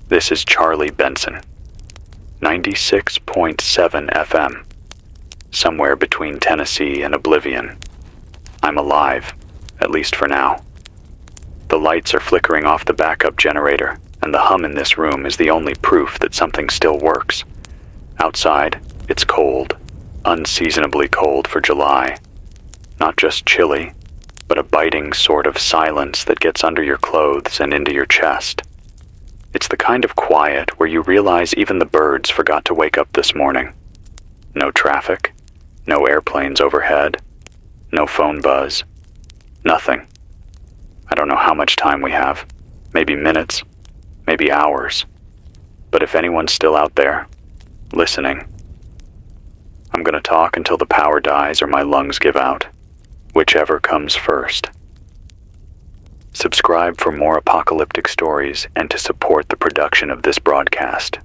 This is Charlie Benson, 96.7 FM, somewhere between Tennessee and oblivion. I'm alive, at least for now. The lights are flickering off the backup generator, and the hum in this room is the only proof that something still works. Outside, it's cold, unseasonably cold for July. Not just chilly, but a biting sort of silence that gets under your clothes and into your chest. It's the kind of quiet where you realize even the birds forgot to wake up this morning. No traffic, no airplanes overhead, no phone buzz, nothing. I don't know how much time we have, maybe minutes, maybe hours. But if anyone's still out there, listening, I'm gonna talk until the power dies or my lungs give out. Whichever comes first. Subscribe for more apocalyptic stories and to support the production of this broadcast.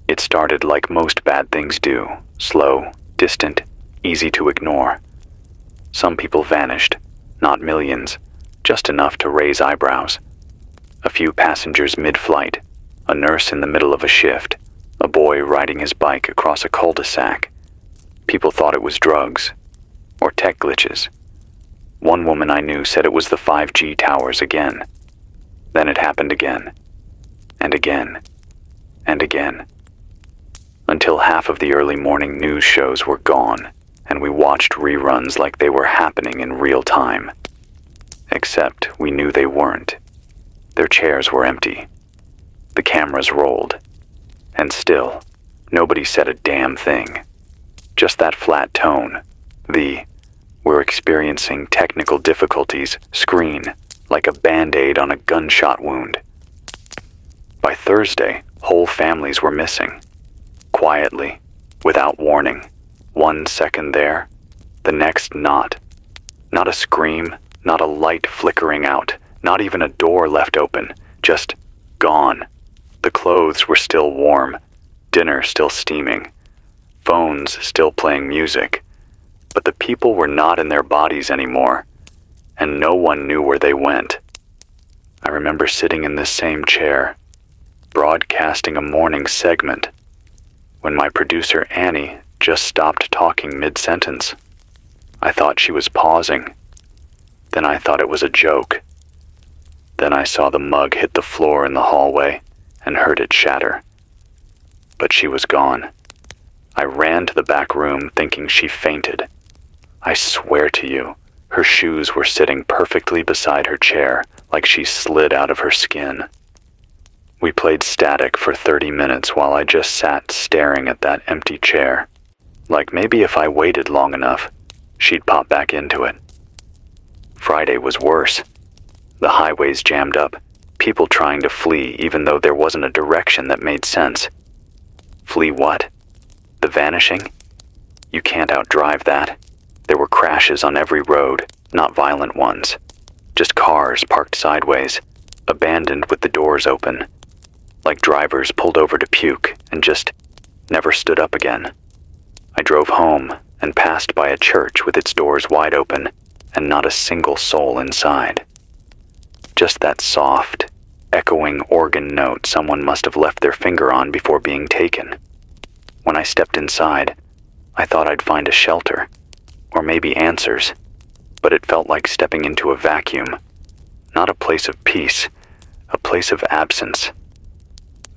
It started like most bad things do, slow, distant, easy to ignore. Some people vanished, not millions, just enough to raise eyebrows. A few passengers mid-flight, a nurse in the middle of a shift, a boy riding his bike across a cul-de-sac. People thought it was drugs, or tech glitches. One woman I knew said it was the 5G towers again. Then it happened again, and again, and again. Until half of the early morning news shows were gone, and we watched reruns like they were happening in real time. Except we knew they weren't. Their chairs were empty. The cameras rolled. And still, nobody said a damn thing. Just that flat tone, "We're experiencing technical difficulties" screen, like a band-aid on a gunshot wound. By Thursday, whole families were missing. Quietly, without warning. 1 second there, the next not. Not a scream, not a light flickering out, not even a door left open, just gone. The clothes were still warm, dinner still steaming, phones still playing music. But the people were not in their bodies anymore, and no one knew where they went. I remember sitting in this same chair, broadcasting a morning segment, when my producer Annie just stopped talking mid-sentence. I thought she was pausing. Then I thought it was a joke. Then I saw the mug hit the floor in the hallway and heard it shatter. But she was gone. I ran to the back room thinking she fainted. I swear to you, her shoes were sitting perfectly beside her chair, like she slid out of her skin. We played Static for 30 minutes while I just sat staring at that empty chair. Like maybe if I waited long enough, she'd pop back into it. Friday was worse. The highways jammed up, people trying to flee even though there wasn't a direction that made sense. Flee what? The vanishing? You can't outdrive that. There were crashes on every road, not violent ones. Just cars parked sideways, abandoned with the doors open. Like drivers pulled over to puke and just never stood up again. I drove home and passed by a church with its doors wide open and not a single soul inside. Just that soft, echoing organ note someone must have left their finger on before being taken. When I stepped inside, I thought I'd find a shelter, or maybe answers, but it felt like stepping into a vacuum. Not a place of peace, a place of absence.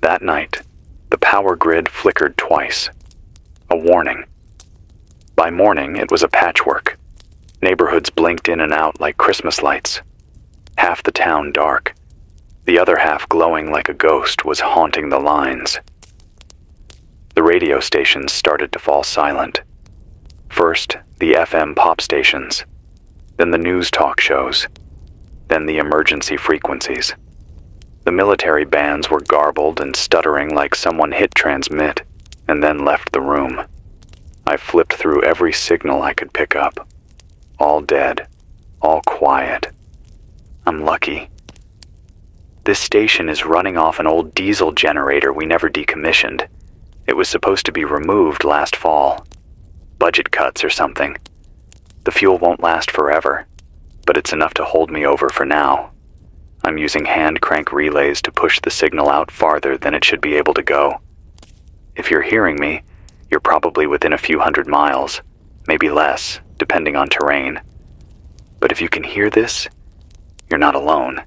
That night, the power grid flickered twice. A warning. By morning, it was a patchwork. Neighborhoods blinked in and out like Christmas lights. Half the town dark. The other half glowing like a ghost was haunting the lines. The radio stations started to fall silent. First, the FM pop stations, then the news talk shows, then the emergency frequencies. The military bands were garbled and stuttering like someone hit transmit and then left the room. I flipped through every signal I could pick up. All dead, all quiet. I'm lucky. This station is running off an old diesel generator we never decommissioned. It was supposed to be removed last fall. Budget cuts or something. The fuel won't last forever, but it's enough to hold me over for now. I'm using hand crank relays to push the signal out farther than it should be able to go. If you're hearing me, you're probably within a few hundred miles, maybe less, depending on terrain. But if you can hear this, you're not alone.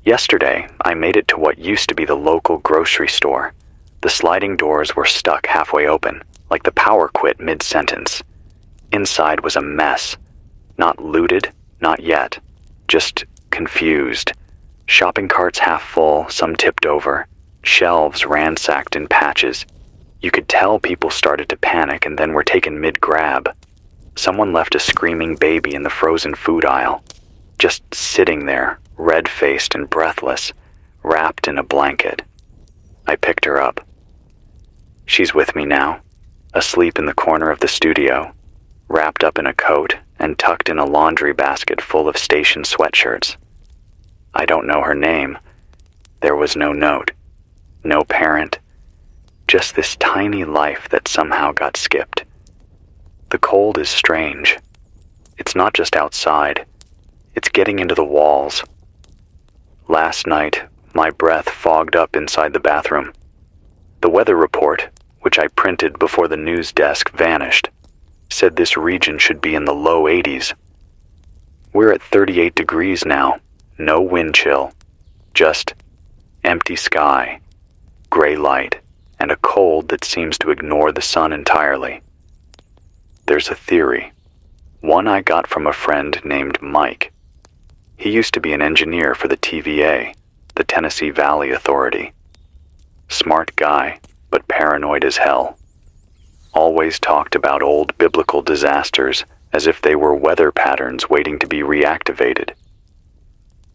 Yesterday, I made it to what used to be the local grocery store. The sliding doors were stuck halfway open, like the power quit mid-sentence. Inside was a mess. Not looted, not yet. Just confused. Shopping carts half full, some tipped over. Shelves ransacked in patches. You could tell people started to panic and then were taken mid-grab. Someone left a screaming baby in the frozen food aisle, just sitting there, red-faced and breathless, wrapped in a blanket. I picked her up. She's with me now, asleep in the corner of the studio, wrapped up in a coat and tucked in a laundry basket full of station sweatshirts. I don't know her name. There was no note, no parent, just this tiny life that somehow got skipped. The cold is strange. It's not just outside. It's getting into the walls. Last night, my breath fogged up inside the bathroom. The weather report, which I printed before the news desk vanished, said this region should be in the low 80s. We're at 38 degrees now, no wind chill, just empty sky, gray light, and a cold that seems to ignore the sun entirely. There's a theory, one I got from a friend named Mike. He used to be an engineer for the TVA, the Tennessee Valley Authority. Smart guy, but paranoid as hell. Always talked about old biblical disasters as if they were weather patterns waiting to be reactivated.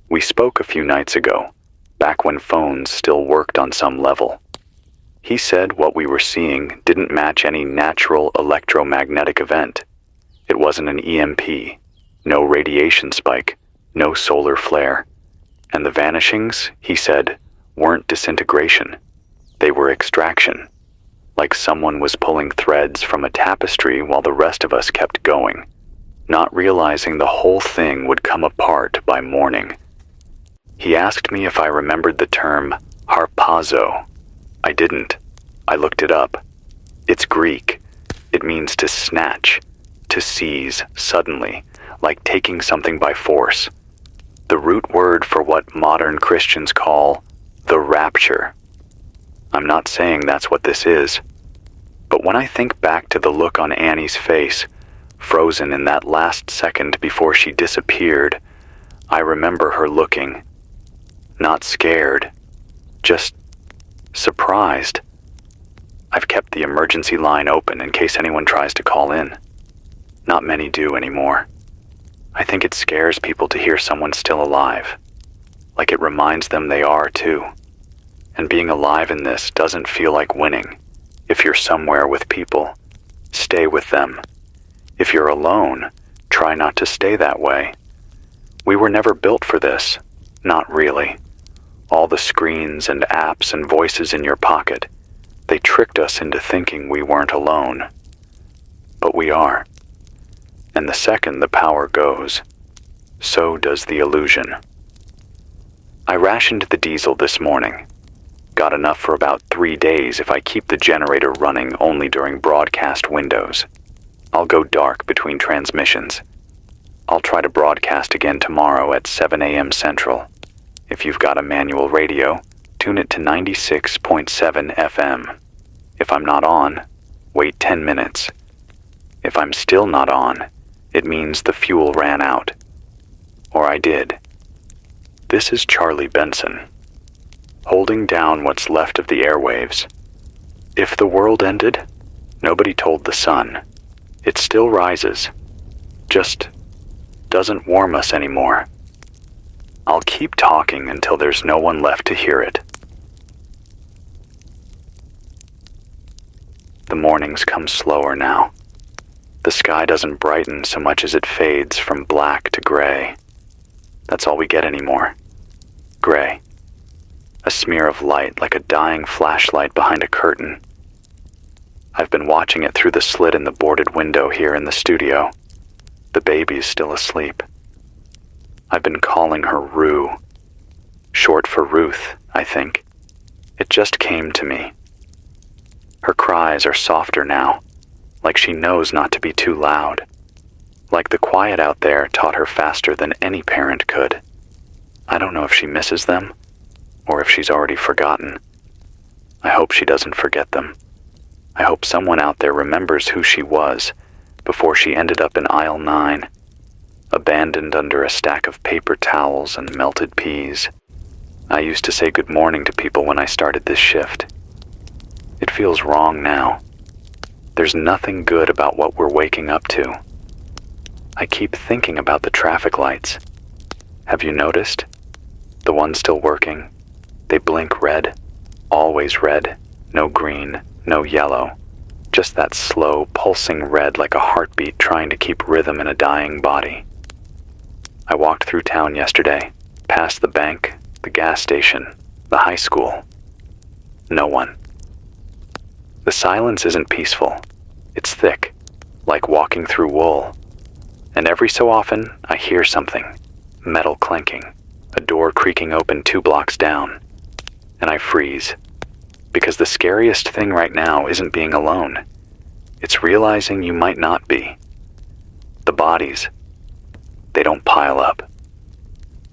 We spoke a few nights ago, back when phones still worked on some level. He said what we were seeing didn't match any natural electromagnetic event. It wasn't an EMP, no radiation spike, no solar flare. And the vanishings, he said, weren't disintegration. They were extraction. Like someone was pulling threads from a tapestry while the rest of us kept going, not realizing the whole thing would come apart by morning. He asked me if I remembered the term harpazo. I didn't. I looked it up. It's Greek. It means to snatch, to seize suddenly, like taking something by force. The root word for what modern Christians call the rapture. I'm not saying that's what this is, but when I think back to the look on Annie's face, frozen in that last second before she disappeared, I remember her looking, not scared, just surprised. I've kept the emergency line open in case anyone tries to call in. Not many do anymore. I think it scares people to hear someone still alive, like it reminds them they are too. And being alive in this doesn't feel like winning. If you're somewhere with people, stay with them. If you're alone, try not to stay that way. We were never built for this, not really. All the screens and apps and voices in your pocket, they tricked us into thinking we weren't alone. But we are. And the second the power goes, so does the illusion. I rationed the diesel this morning. Got enough for about 3 days if I keep the generator running only during broadcast windows. I'll go dark between transmissions. I'll try to broadcast again tomorrow at 7 a.m. Central. If you've got a manual radio, tune it to 96.7 FM. If I'm not on, wait 10 minutes. If I'm still not on, it means the fuel ran out. Or I did. This is Charlie Benson, holding down what's left of the airwaves. If the world ended, nobody told the sun. It still rises, just doesn't warm us anymore. I'll keep talking until there's no one left to hear it. The mornings come slower now. The sky doesn't brighten so much as it fades from black to gray. That's all we get anymore. Gray. A smear of light like a dying flashlight behind a curtain. I've been watching it through the slit in the boarded window here in the studio. The baby's still asleep. I've been calling her Rue, short for Ruth, I think. It just came to me. Her cries are softer now, like she knows not to be too loud. Like the quiet out there taught her faster than any parent could. I don't know if she misses them, or if she's already forgotten. I hope she doesn't forget them. I hope someone out there remembers who she was before she ended up in aisle 9, abandoned under a stack of paper towels and melted peas. I used to say good morning to people when I started this shift. It feels wrong now. There's nothing good about what we're waking up to. I keep thinking about the traffic lights. Have you noticed? The ones still working? They blink red, always red, no green, no yellow. Just that slow, pulsing red like a heartbeat trying to keep rhythm in a dying body. I walked through town yesterday, past the bank, the gas station, the high school. No one. The silence isn't peaceful. It's thick, like walking through wool. And every so often, I hear something. Metal clanking, a door creaking open 2 blocks down. And I freeze. Because the scariest thing right now isn't being alone. It's realizing you might not be. The bodies, they don't pile up.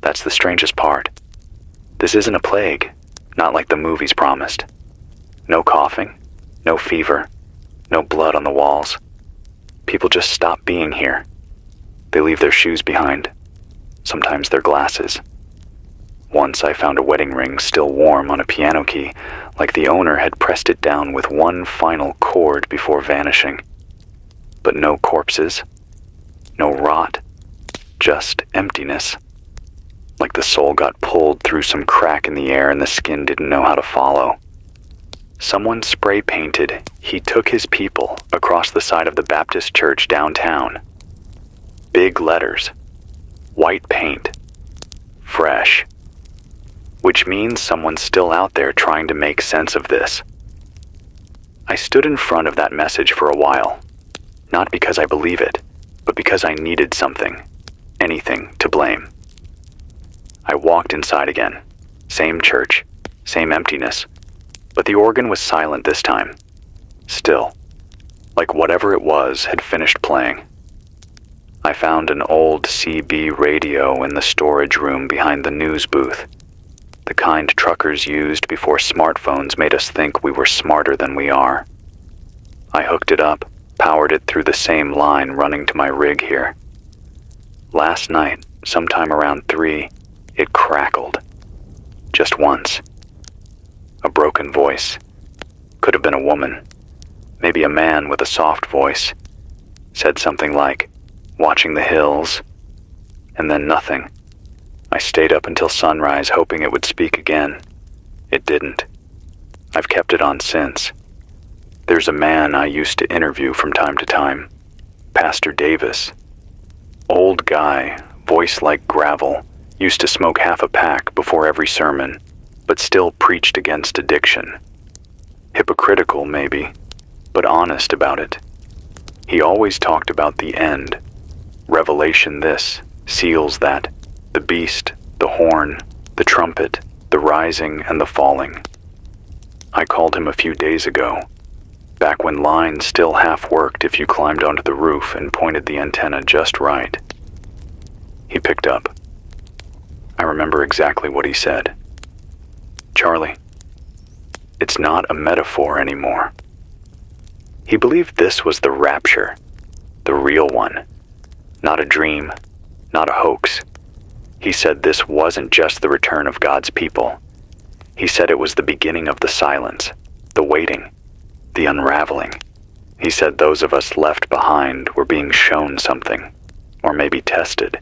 That's the strangest part. This isn't a plague, not like the movies promised. No coughing, no fever, no blood on the walls. People just stop being here. They leave their shoes behind, sometimes their glasses. Once I found a wedding ring still warm on a piano key, like the owner had pressed it down with one final chord before vanishing. But no corpses, no rot, just emptiness. Like the soul got pulled through some crack in the air and the skin didn't know how to follow. Someone spray painted, "He took his people," across the side of the Baptist church downtown. Big letters, white paint, fresh. Which means someone's still out there trying to make sense of this. I stood in front of that message for a while, not because I believe it, but because I needed something, anything to blame. I walked inside again, same church, same emptiness, but the organ was silent this time, still, like whatever it was had finished playing. I found an old CB radio in the storage room behind the news booth. The kind truckers used before smartphones made us think we were smarter than we are. I hooked it up, powered it through the same line running to my rig here. Last night, sometime around 3, it crackled. Just once. A broken voice. Could have been a woman. Maybe a man with a soft voice. Said something like, "Watching the hills," and then nothing. I stayed up until sunrise hoping it would speak again. It didn't. I've kept it on since. There's a man I used to interview from time to time, Pastor Davis. Old guy, voice like gravel, used to smoke half a pack before every sermon, but still preached against addiction. Hypocritical maybe, but honest about it. He always talked about the end. Revelation this, seals that. The beast, the horn, the trumpet, the rising and the falling. I called him a few days ago, back when lines still half worked if you climbed onto the roof and pointed the antenna just right. He picked up. I remember exactly what he said. "Charlie, it's not a metaphor anymore." He believed this was the rapture, the real one, not a dream, not a hoax. He said this wasn't just the return of God's people. He said it was the beginning of the silence, the waiting, the unraveling. He said those of us left behind were being shown something, or maybe tested.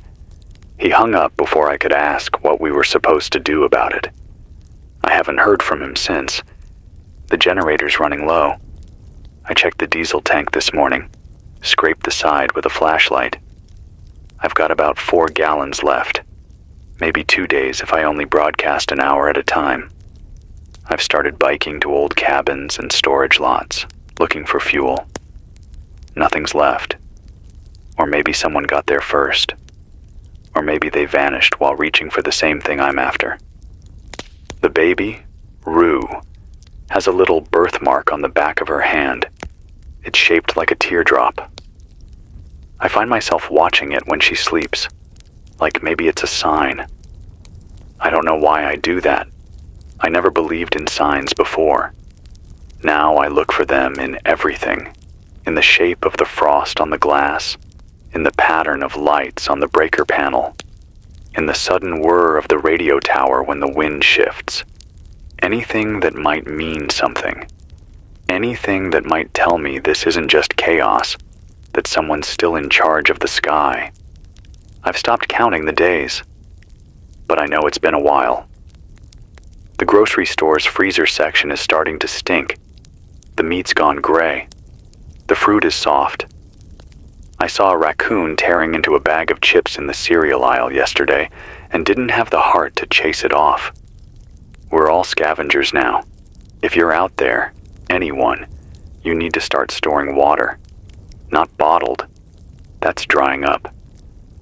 He hung up before I could ask what we were supposed to do about it. I haven't heard from him since. The generator's running low. I checked the diesel tank this morning, scraped the side with a flashlight. I've got about 4 gallons left. Maybe 2 days if I only broadcast an hour at a time. I've started biking to old cabins and storage lots, looking for fuel. Nothing's left. Or maybe someone got there first. Or maybe they vanished while reaching for the same thing I'm after. The baby, Rue, has a little birthmark on the back of her hand. It's shaped like a teardrop. I find myself watching it when she sleeps, like maybe it's a sign. I don't know why I do that. I never believed in signs before. Now I look for them in everything, in the shape of the frost on the glass, in the pattern of lights on the breaker panel, in the sudden whir of the radio tower when the wind shifts. Anything that might mean something. Anything that might tell me this isn't just chaos, that someone's still in charge of the sky. I've stopped counting the days, but I know it's been a while. The grocery store's freezer section is starting to stink. The meat's gone gray. The fruit is soft. I saw a raccoon tearing into a bag of chips in the cereal aisle yesterday and didn't have the heart to chase it off. We're all scavengers now. If you're out there, anyone, you need to start storing water. Not bottled. That's drying up.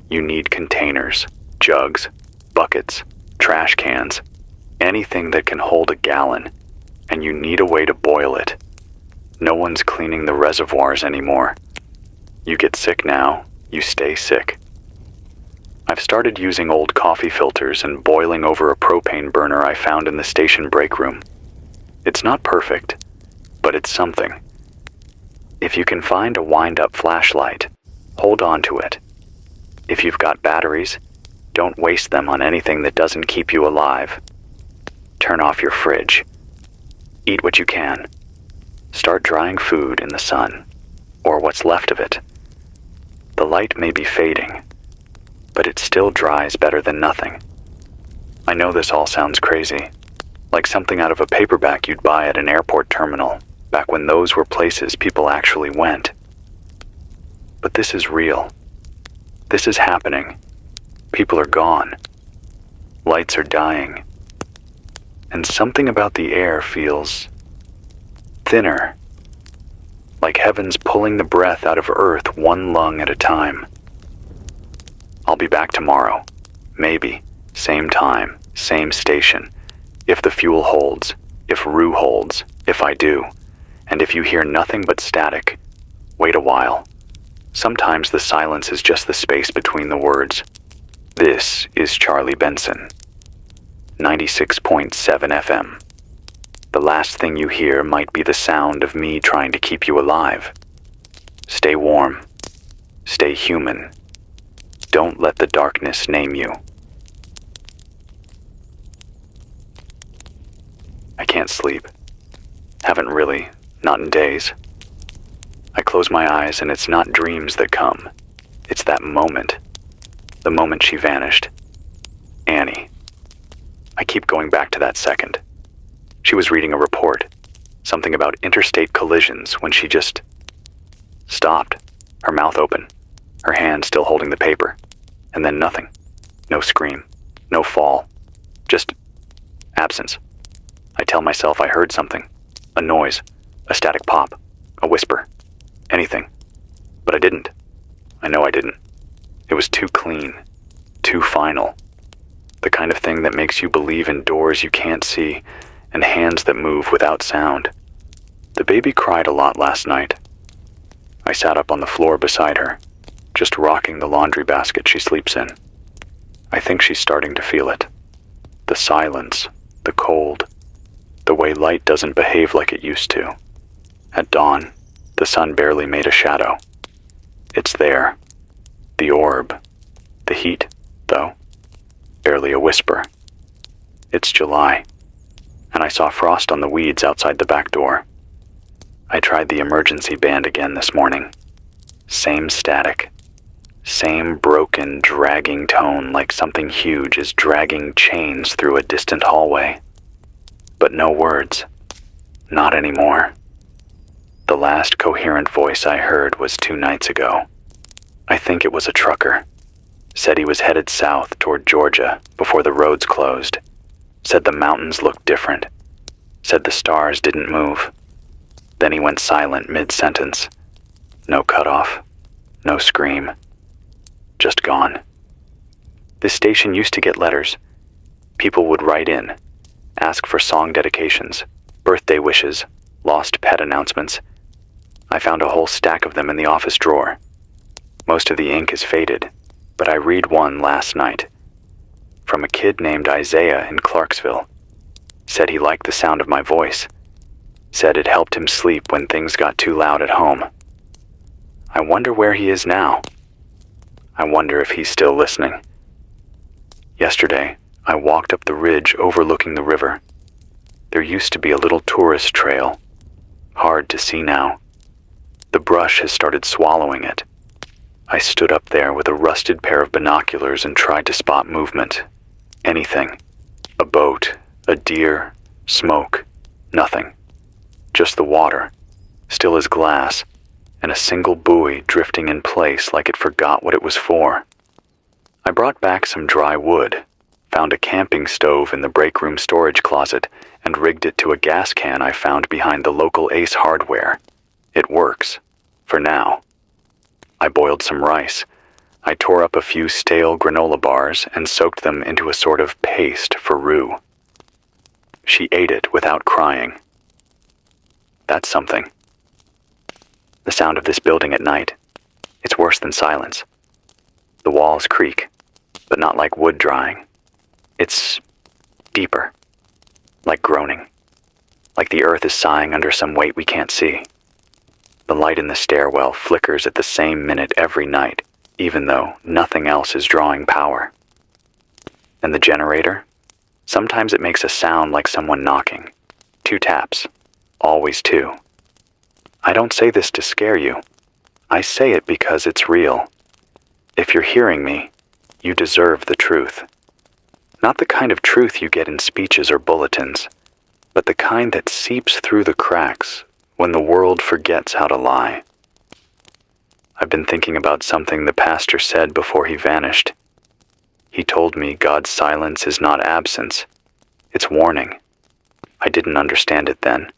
You need containers, jugs, buckets, trash cans, anything that can hold a gallon, and you need a way to boil it. No one's cleaning the reservoirs anymore. You get sick now, you stay sick. I've started using old coffee filters and boiling over a propane burner I found in the station break room. It's not perfect, but it's something. If you can find a wind-up flashlight, hold on to it. If you've got batteries, don't waste them on anything that doesn't keep you alive. Turn off your fridge. Eat what you can. Start drying food in the sun, or what's left of it. The light may be fading, but it still dries better than nothing. I know this all sounds crazy, like something out of a paperback you'd buy at an airport terminal, back when those were places people actually went. But this is real. This is happening. People are gone. Lights are dying. And something about the air feels thinner, like heaven's pulling the breath out of earth one lung at a time. I'll be back tomorrow, maybe, same time, same station, if the fuel holds, if Rue holds, if I do. And if you hear nothing but static, wait a while. Sometimes the silence is just the space between the words. This is Charlie Benson, 96.7 FM. The last thing you hear might be the sound of me trying to keep you alive. Stay warm. Stay human. Don't let the darkness name you. I can't sleep. Haven't really, not in days. I close my eyes and it's not dreams that come. It's that moment. The moment she vanished. Annie. I keep going back to that second. She was reading a report. Something about interstate collisions when she just stopped, her mouth open, her hand still holding the paper. And then nothing. No scream. No fall. Just absence. I tell myself I heard something. A noise. A static pop. A whisper. Anything. But I didn't. I know I didn't. It was too clean. Too final. The kind of thing that makes you believe in doors you can't see and hands that move without sound. The baby cried a lot last night. I sat up on the floor beside her, just rocking the laundry basket she sleeps in. I think she's starting to feel it. The silence, the cold, the way light doesn't behave like it used to. At dawn, the sun barely made a shadow. It's there. The orb. The heat, though. Barely a whisper. It's July, and I saw frost on the weeds outside the back door. I tried the emergency band again this morning. Same static. Same broken, dragging tone like something huge is dragging chains through a distant hallway. But no words. Not anymore. The last coherent voice I heard was 2 nights ago. I think it was a trucker. Said he was headed south toward Georgia before the roads closed. Said the mountains looked different. Said the stars didn't move. Then he went silent mid-sentence. No cutoff. No scream. Just gone. This station used to get letters. People would write in. Ask for song dedications, birthday wishes, lost pet announcements. I found a whole stack of them in the office drawer. Most of the ink is faded, but I read one last night. From a kid named Isaiah in Clarksville. Said he liked the sound of my voice. Said it helped him sleep when things got too loud at home. I wonder where he is now. I wonder if he's still listening. Yesterday, I walked up the ridge overlooking the river. There used to be a little tourist trail. Hard to see now. The brush has started swallowing it. I stood up there with a rusted pair of binoculars and tried to spot movement. Anything. A boat, a deer, smoke, nothing. Just the water, still as glass, and a single buoy drifting in place like it forgot what it was for. I brought back some dry wood, found a camping stove in the break room storage closet, and rigged it to a gas can I found behind the local ACE hardware. It works, for now. I boiled some rice. I tore up a few stale granola bars and soaked them into a sort of paste for Rue. She ate it without crying. That's something. The sound of this building at night, it's worse than silence. The walls creak, but not like wood drying. It's deeper, like groaning, like the earth is sighing under some weight we can't see. The light in the stairwell flickers at the same minute every night, even though nothing else is drawing power. And the generator? Sometimes it makes a sound like someone knocking. 2 taps. Always 2. I don't say this to scare you. I say it because it's real. If you're hearing me, you deserve the truth. Not the kind of truth you get in speeches or bulletins, but the kind that seeps through the cracks when the world forgets how to lie. I've been thinking about something the pastor said before he vanished. He told me God's silence is not absence, it's warning. I didn't understand it then.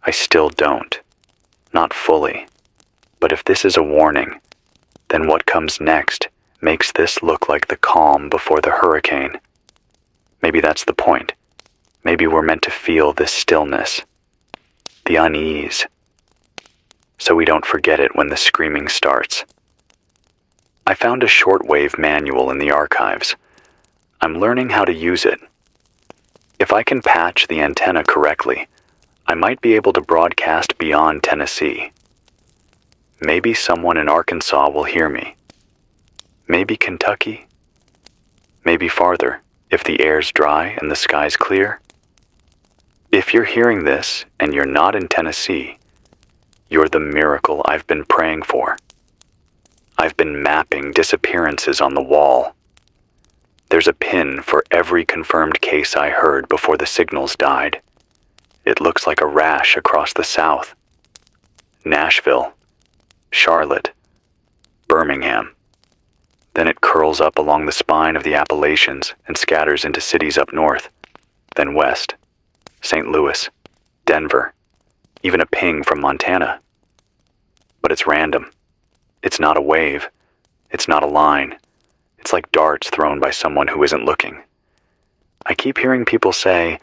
I still don't. Not fully. But if this is a warning, then what comes next makes this look like the calm before the hurricane. Maybe that's the point. Maybe we're meant to feel this stillness, the unease, so we don't forget it when the screaming starts. I found a shortwave manual in the archives. I'm learning how to use it. If I can patch the antenna correctly, I might be able to broadcast beyond Tennessee. Maybe someone in Arkansas will hear me. Maybe Kentucky. Maybe farther, if the air's dry and the sky's clear. If you're hearing this and you're not in Tennessee, you're the miracle I've been praying for. I've been mapping disappearances on the wall. There's a pin for every confirmed case I heard before the signals died. It looks like a rash across the South. Nashville, Charlotte, Birmingham. Then it curls up along the spine of the Appalachians and scatters into cities up north, then west, St. Louis, Denver, even a ping from Montana. But it's random. It's not a wave. It's not a line. It's like darts thrown by someone who isn't looking. I keep hearing people say,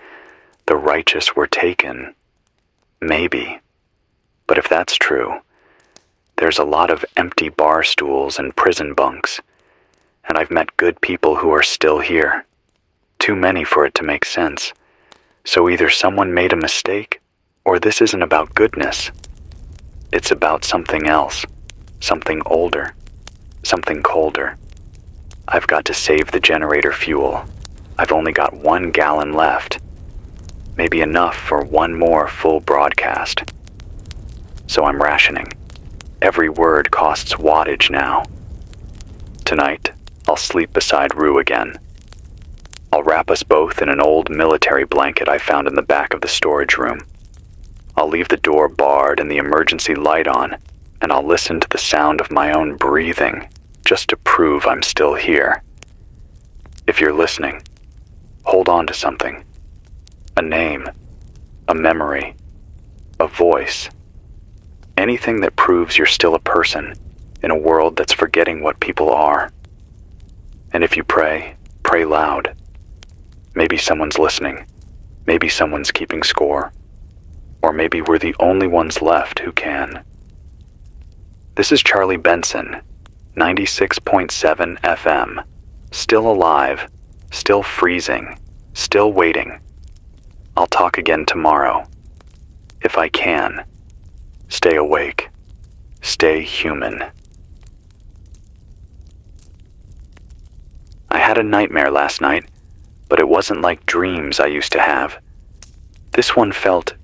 the righteous were taken. Maybe. But if that's true, there's a lot of empty bar stools and prison bunks, and I've met good people who are still here. Too many for it to make sense. So either someone made a mistake, or this isn't about goodness. It's about something else, something older, something colder. I've got to save the generator fuel. I've only got 1 gallon left. Maybe enough for 1 more full broadcast. So I'm rationing. Every word costs wattage now. Tonight, I'll sleep beside Rue again. I'll wrap us both in an old military blanket I found in the back of the storage room. I'll leave the door barred and the emergency light on, and I'll listen to the sound of my own breathing, just to prove I'm still here. If you're listening, hold on to something. A name, a memory, a voice. Anything that proves you're still a person in a world that's forgetting what people are. And if you pray, pray loud. Maybe someone's listening. Maybe someone's keeping score. Or maybe we're the only ones left who can. This is Charlie Benson, 96.7 FM. Still alive, still freezing, still waiting. I'll talk again tomorrow. If I can. Stay awake. Stay human. I had a nightmare last night, but it wasn't like dreams I used to have. This one felt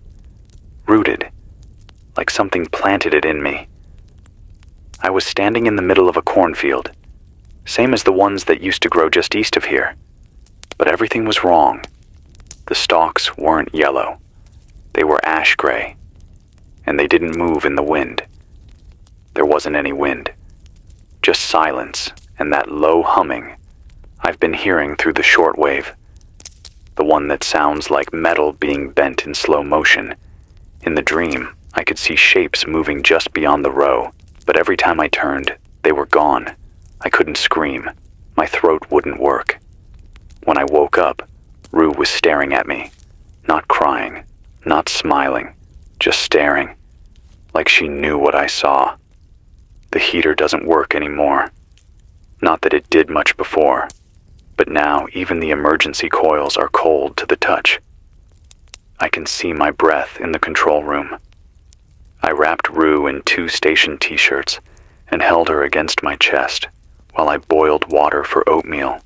rooted, like something planted it in me. I was standing in the middle of a cornfield, same as the ones that used to grow just east of here. But everything was wrong. The stalks weren't yellow. They were ash gray, and they didn't move in the wind. There wasn't any wind, just silence and that low humming I've been hearing through the shortwave, the one that sounds like metal being bent in slow motion. In the dream, I could see shapes moving just beyond the row, but every time I turned, they were gone. I couldn't scream. My throat wouldn't work. When I woke up, Rue was staring at me, not crying, not smiling, just staring, like she knew what I saw. The heater doesn't work anymore. Not that it did much before, but now even the emergency coils are cold to the touch. I can see my breath in the control room. I wrapped Rue in 2 station t-shirts and held her against my chest while I boiled water for oatmeal.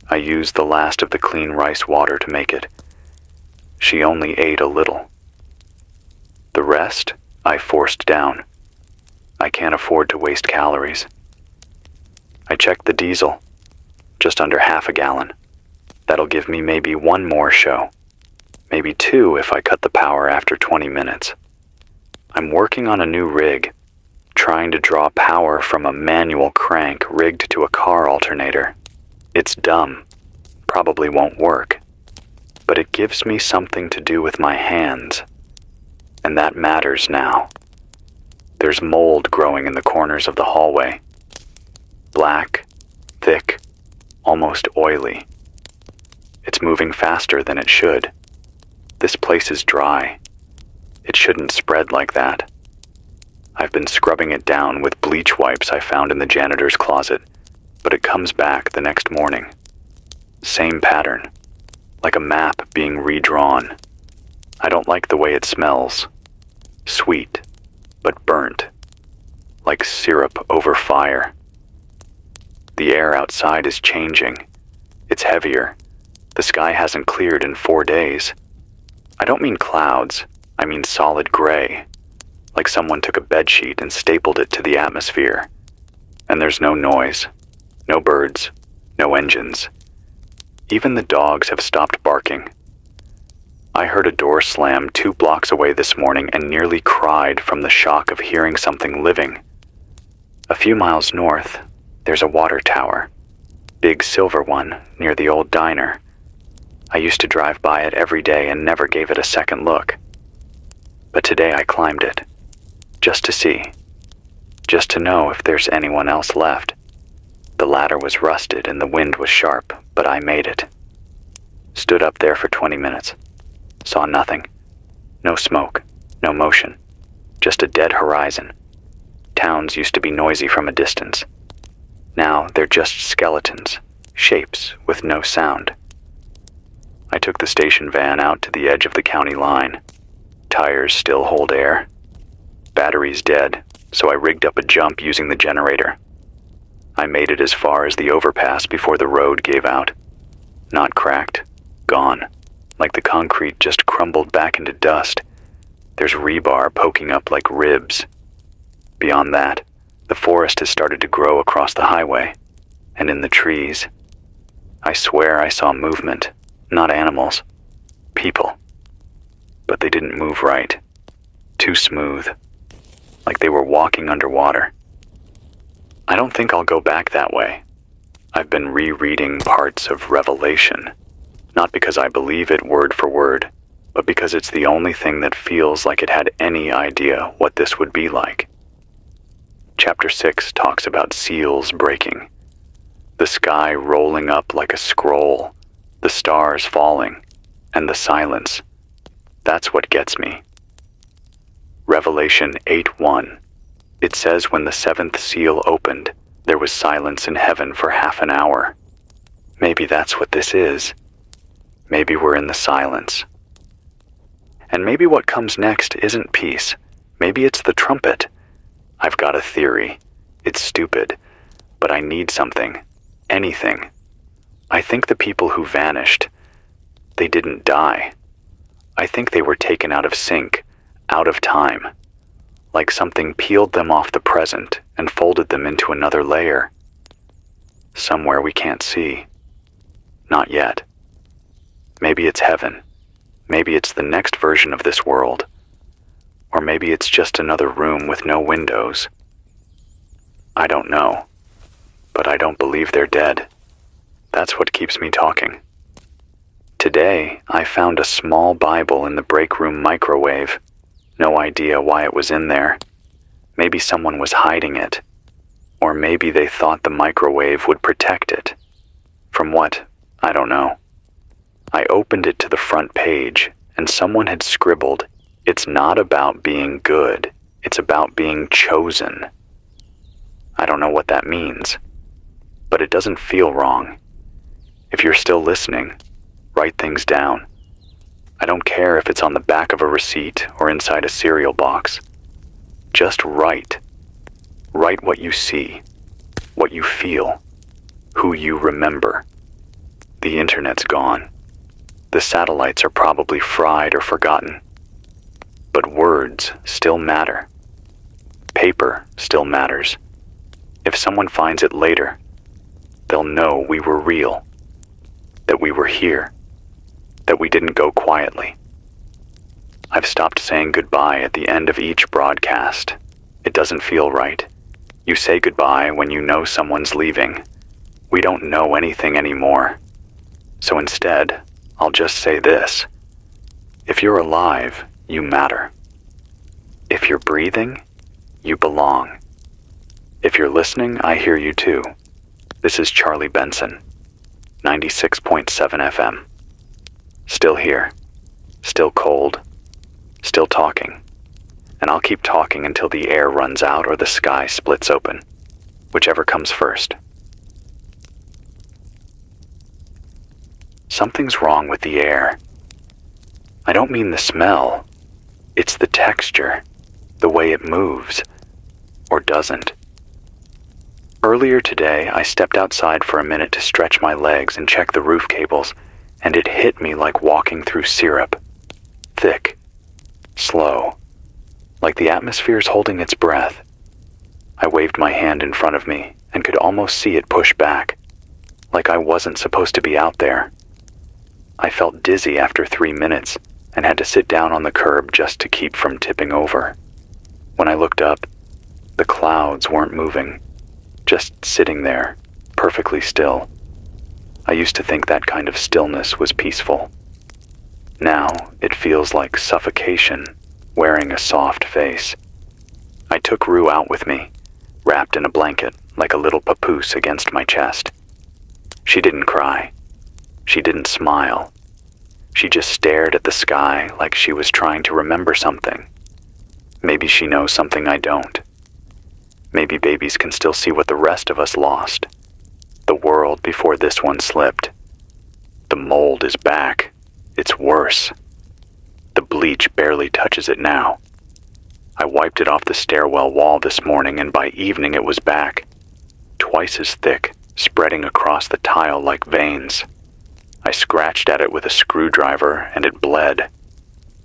I used the last of the clean rice water to make it. She only ate a little. The rest, I forced down. I can't afford to waste calories. I checked the diesel, just under half a gallon. That'll give me maybe 1 more show. Maybe 2 if I cut the power after 20 minutes. I'm working on a new rig, trying to draw power from a manual crank rigged to a car alternator. It's dumb, probably won't work, but it gives me something to do with my hands, and that matters now. There's mold growing in the corners of the hallway. Black, thick, almost oily. It's moving faster than it should. This place is dry. It shouldn't spread like that. I've been scrubbing it down with bleach wipes I found in the janitor's closet, but it comes back the next morning. Same pattern, like a map being redrawn. I don't like the way it smells. Sweet, but burnt, like syrup over fire. The air outside is changing. It's heavier. The sky hasn't cleared in 4 days. I don't mean clouds, I mean solid gray, like someone took a bedsheet and stapled it to the atmosphere. And there's no noise, no birds, no engines. Even the dogs have stopped barking. I heard a door slam 2 blocks away this morning and nearly cried from the shock of hearing something living. A few miles north, there's a water tower, big silver one near the old diner. I used to drive by it every day and never gave it a second look. But today I climbed it, just to see, just to know if there's anyone else left. The ladder was rusted and the wind was sharp, but I made it. Stood up there for 20 minutes. Saw nothing. No smoke, no motion, just a dead horizon. Towns used to be noisy from a distance. Now they're just skeletons, shapes with no sound. I took the station van out to the edge of the county line. Tires still hold air. Battery's dead, so I rigged up a jump using the generator. I made it as far as the overpass before the road gave out. Not cracked, gone, like the concrete just crumbled back into dust. There's rebar poking up like ribs. Beyond that, the forest has started to grow across the highway, and in the trees. I swear I saw movement, not animals, people. But they didn't move right. Too smooth, like they were walking underwater. I don't think I'll go back that way. I've been rereading parts of Revelation, not because I believe it word for word, but because it's the only thing that feels like it had any idea what this would be like. Chapter 6 talks about seals breaking, the sky rolling up like a scroll, the stars falling, And the silence. That's what gets me. Revelation 8:1. It says when the seventh seal opened, there was silence in heaven for half an hour. Maybe that's what this is. Maybe we're in the silence. And maybe what comes next isn't peace. Maybe it's the trumpet. I've got a theory. It's stupid, but I need something. Anything. I think the people who vanished, they didn't die. I think they were taken out of sync, out of time. Like something peeled them off the present and folded them into another layer. Somewhere we can't see. Not yet. Maybe it's heaven. Maybe it's the next version of this world. Or maybe it's just another room with no windows. I don't know. But I don't believe they're dead. That's what keeps me talking. Today, I found a small Bible in the break room microwave. No idea why it was in there. Maybe someone was hiding it. Or maybe they thought the microwave would protect it. From what? I don't know. I opened it to the front page, and someone had scribbled, "It's not about being good, it's about being chosen." I don't know what that means, but it doesn't feel wrong. If you're still listening, write things down. I don't care if it's on the back of a receipt or inside a cereal box. Just write. Write what you see, what you feel, who you remember. The internet's gone. The satellites are probably fried or forgotten. But words still matter. Paper still matters. If someone finds it later, they'll know we were real, that we were here, that we didn't go quietly. I've stopped saying goodbye at the end of each broadcast. It doesn't feel right. You say goodbye when you know someone's leaving. We don't know anything anymore. So instead, I'll just say this. If you're alive, you matter. If you're breathing, you belong. If you're listening, I hear you too. This is Charlie Benson, 96.7 FM. Still here, still cold, still talking. And I'll keep talking until the air runs out or the sky splits open, whichever comes first. Something's wrong with the air. I don't mean the smell. It's the texture, the way it moves, or doesn't. Earlier today, I stepped outside for a minute to stretch my legs and check the roof cables, and it hit me like walking through syrup. Thick, slow, like the atmosphere's holding its breath. I waved my hand in front of me and could almost see it push back, like I wasn't supposed to be out there. I felt dizzy after 3 minutes and had to sit down on the curb just to keep from tipping over. When I looked up, the clouds weren't moving, just sitting there, perfectly still. I used to think that kind of stillness was peaceful. Now it feels like suffocation, wearing a soft face. I took Rue out with me, wrapped in a blanket like a little papoose against my chest. She didn't cry. She didn't smile. She just stared at the sky like she was trying to remember something. Maybe she knows something I don't. Maybe babies can still see what the rest of us lost. The world before this one slipped. The mold is back. It's worse. The bleach barely touches it now. I wiped it off the stairwell wall this morning, and by evening it was back. Twice as thick, spreading across the tile like veins. I scratched at it with a screwdriver and it bled.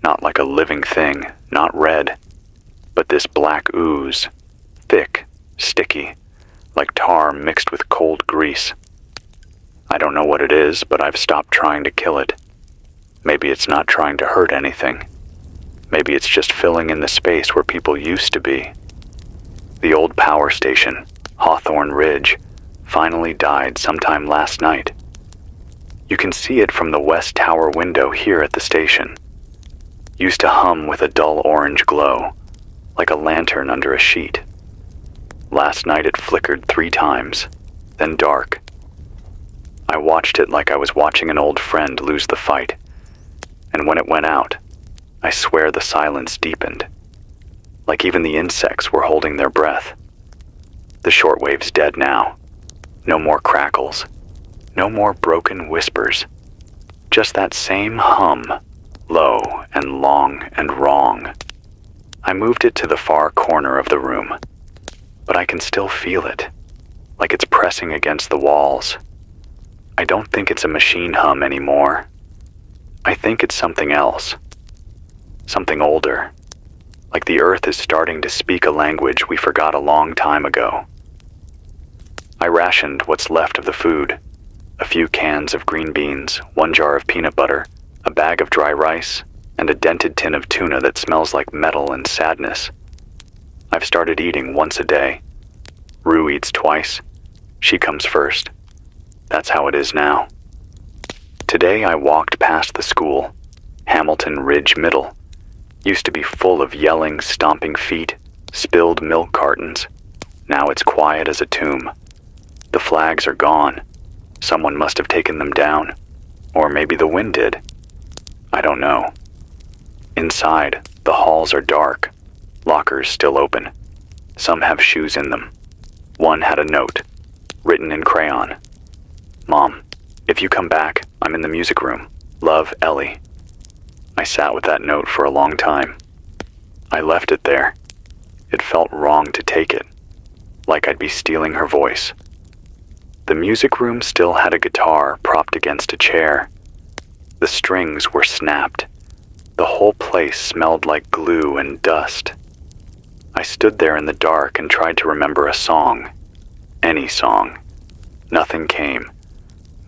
Not like a living thing, not red, but this black ooze, thick, sticky, like tar mixed with cold grease. I don't know what it is, but I've stopped trying to kill it. Maybe it's not trying to hurt anything. Maybe it's just filling in the space where people used to be. The old power station, Hawthorne Ridge, finally died sometime last night. You can see it from the west tower window here at the station. Used to hum with a dull orange glow, like a lantern under a sheet. Last night it flickered 3 times, then dark. I watched it like I was watching an old friend lose the fight, and when it went out, I swear the silence deepened, like even the insects were holding their breath. The shortwave's dead now. No more crackles. No more broken whispers. Just that same hum, low and long and wrong. I moved it to the far corner of the room, but I can still feel it, like it's pressing against the walls. I don't think it's a machine hum anymore. I think it's something else. Something older. Like the earth is starting to speak a language we forgot a long time ago. I rationed what's left of the food. A few cans of green beans, 1 jar of peanut butter, a bag of dry rice, and a dented tin of tuna that smells like metal and sadness. I've started eating once a day. Rue eats twice. She comes first. That's how it is now. Today I walked past the school, Hamilton Ridge Middle. Used to be full of yelling, stomping feet, spilled milk cartons. Now it's quiet as a tomb. The flags are gone. Someone must have taken them down. Or maybe the wind did. I don't know. Inside, the halls are dark. Lockers still open. Some have shoes in them. One had a note, written in crayon. Mom, if you come back, I'm in the music room. Love, Ellie. I sat with that note for a long time. I left it there. It felt wrong to take it, like I'd be stealing her voice. The music room still had a guitar propped against a chair. The strings were snapped. The whole place smelled like glue and dust. I stood there in the dark and tried to remember a song. Any song. Nothing came.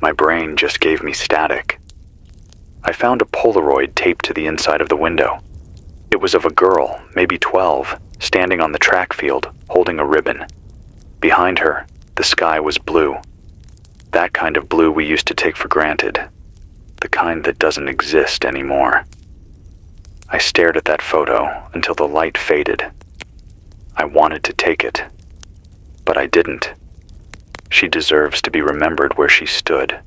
My brain just gave me static. I found a Polaroid taped to the inside of the window. It was of a girl, maybe 12, standing on the track field, holding a ribbon. Behind her, the sky was blue. That kind of blue we used to take for granted. The kind that doesn't exist anymore. I stared at that photo until the light faded. I wanted to take it, but I didn't. She deserves to be remembered where she stood.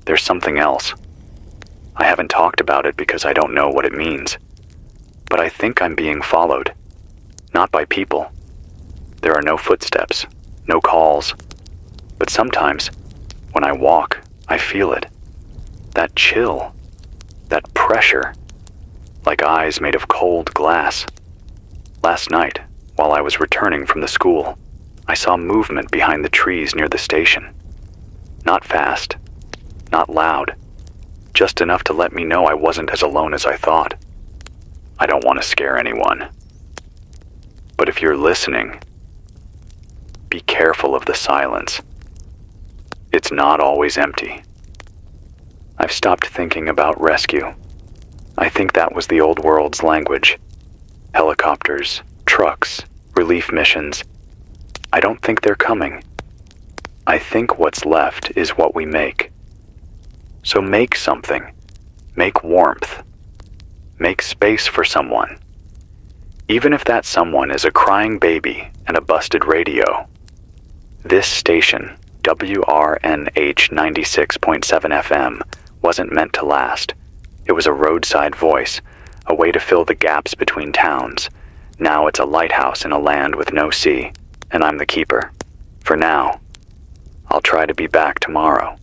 There's something else. I haven't talked about it because I don't know what it means. But I think I'm being followed. Not by people. There are no footsteps, no calls. But sometimes, when I walk, I feel it. That chill. That pressure. Like eyes made of cold glass. Last night, while I was returning from the school, I saw movement behind the trees near the station. Not fast. Not loud. Just enough to let me know I wasn't as alone as I thought. I don't want to scare anyone. But if you're listening, be careful of the silence. It's not always empty. I've stopped thinking about rescue. I think that was the old world's language. Helicopters, trucks, relief missions. I don't think they're coming. I think what's left is what we make. So make something. Make warmth. Make space for someone. Even if that someone is a crying baby and a busted radio. This station, WRNH 96.7 FM, wasn't meant to last. It was a roadside voice, a way to fill the gaps between towns. Now it's a lighthouse in a land with no sea, and I'm the keeper. For now, I'll try to be back tomorrow.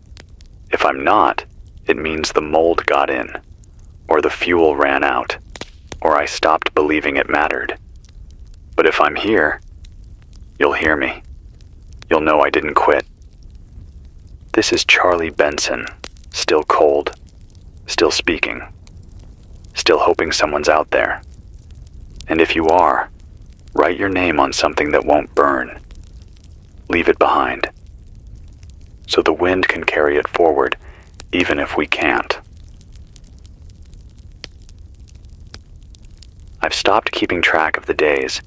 If I'm not, it means the mold got in, or the fuel ran out, or I stopped believing it mattered. But if I'm here, you'll hear me. You'll know I didn't quit. This is Charlie Benson, still cold, still speaking, still hoping someone's out there. And if you are, write your name on something that won't burn. Leave it behind, so the wind can carry it forward, even if we can't. I've stopped keeping track of the days.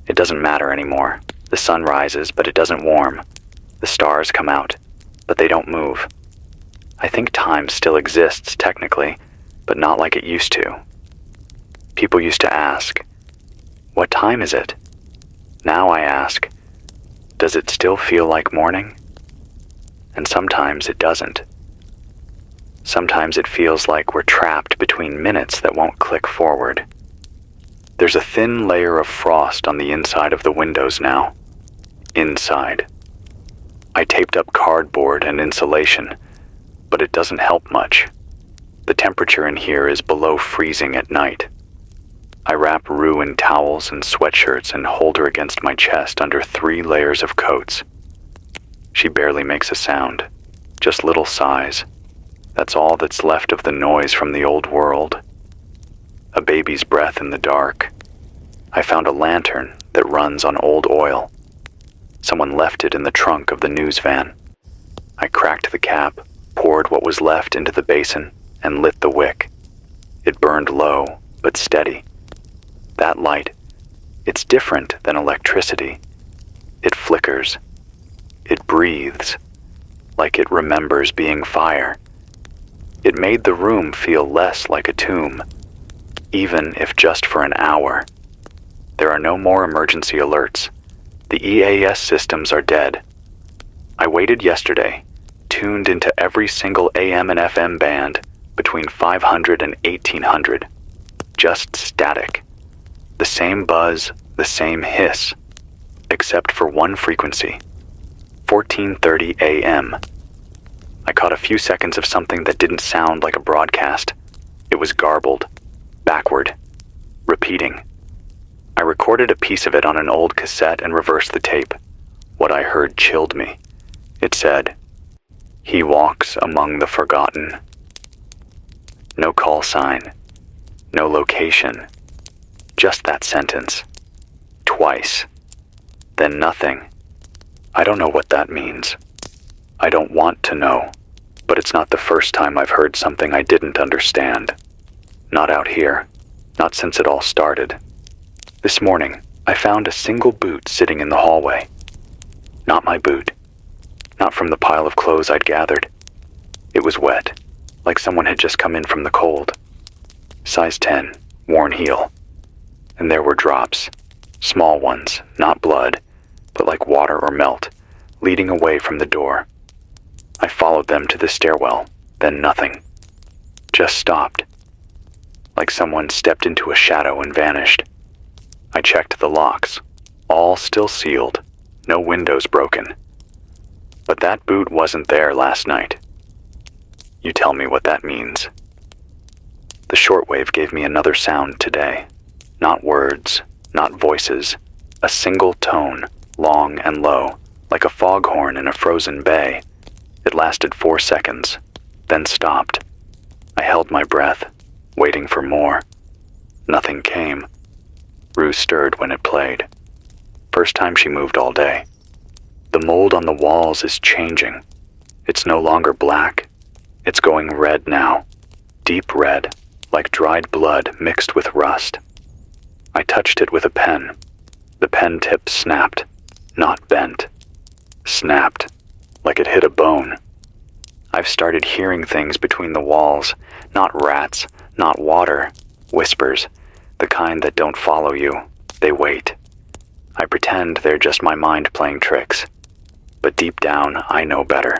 It doesn't matter anymore. The sun rises, but it doesn't warm. The stars come out, but they don't move. I think time still exists technically, but not like it used to. People used to ask, "What time is it?" Now I ask, "Does it still feel like morning?" And sometimes it doesn't. Sometimes it feels like we're trapped between minutes that won't click forward. There's a thin layer of frost on the inside of the windows now. Inside. I taped up cardboard and insulation, but it doesn't help much. The temperature in here is below freezing at night. I wrap Rue in towels and sweatshirts and hold her against my chest under 3 layers of coats. She barely makes a sound, just little sighs. That's all that's left of the noise from the old world. A baby's breath in the dark. I found a lantern that runs on old oil. Someone left it in the trunk of the news van. I cracked the cap, poured what was left into the basin, and lit the wick. It burned low, but steady. That light, it's different than electricity. It flickers. It breathes, like it remembers being fire. It made the room feel less like a tomb, even if just for an hour. There are no more emergency alerts. The EAS systems are dead. I waited yesterday, tuned into every single AM and FM band between 500 and 1800. Just static. The same buzz, the same hiss, except for one frequency, 1430 AM. I caught a few seconds of something that didn't sound like a broadcast. It was garbled, backward, repeating. I recorded a piece of it on an old cassette and reversed the tape. What I heard chilled me. It said, "He walks among the forgotten." No call sign, no location, just that sentence. Twice. Then nothing. I don't know what that means. I don't want to know, but it's not the first time I've heard something I didn't understand. Not out here, not since it all started. This morning, I found a single boot sitting in the hallway. Not my boot. Not from the pile of clothes I'd gathered. It was wet, like someone had just come in from the cold. Size 10, worn heel. And there were drops, small ones, not blood, but like water or melt, leading away from the door. I followed them to the stairwell, then nothing. Just stopped. Like someone stepped into a shadow and vanished. I checked the locks, all still sealed, no windows broken. But that boot wasn't there last night. You tell me what that means. The shortwave gave me another sound today. Not words, not voices, a single tone, long and low, like a foghorn in a frozen bay. It lasted 4 seconds, then stopped. I held my breath, waiting for more. Nothing came. Rue stirred when it played. First time she moved all day. The mold on the walls is changing. It's no longer black. It's going red now. Deep red, like dried blood mixed with rust. I touched it with a pen. The pen tip snapped, not bent. Snapped, like it hit a bone. I've started hearing things between the walls, not rats, not water, whispers, the kind that don't follow you, they wait. I pretend they're just my mind playing tricks. But deep down, I know better.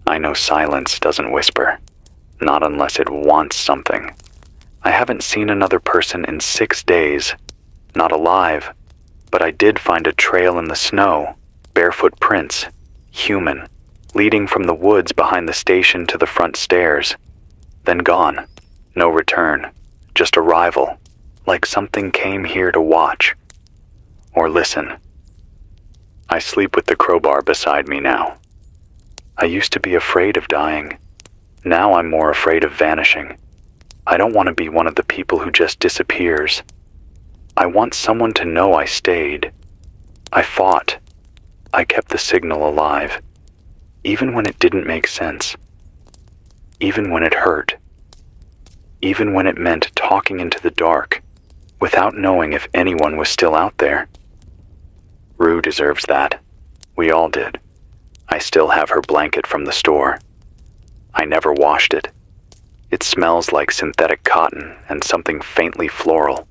I know silence doesn't whisper, not unless it wants something. I haven't seen another person in 6 days, not alive, but I did find a trail in the snow, barefoot prints, human, leading from the woods behind the station to the front stairs. Then gone, no return, just arrival, like something came here to watch, or listen. I sleep with the crowbar beside me now. I used to be afraid of dying. Now I'm more afraid of vanishing. I don't want to be one of the people who just disappears. I want someone to know I stayed. I fought. I kept the signal alive, even when it didn't make sense. Even when it hurt. Even when it meant talking into the dark, without knowing if anyone was still out there. Rue deserves that. We all did. I still have her blanket from the store. I never washed it. It smells like synthetic cotton and something faintly floral,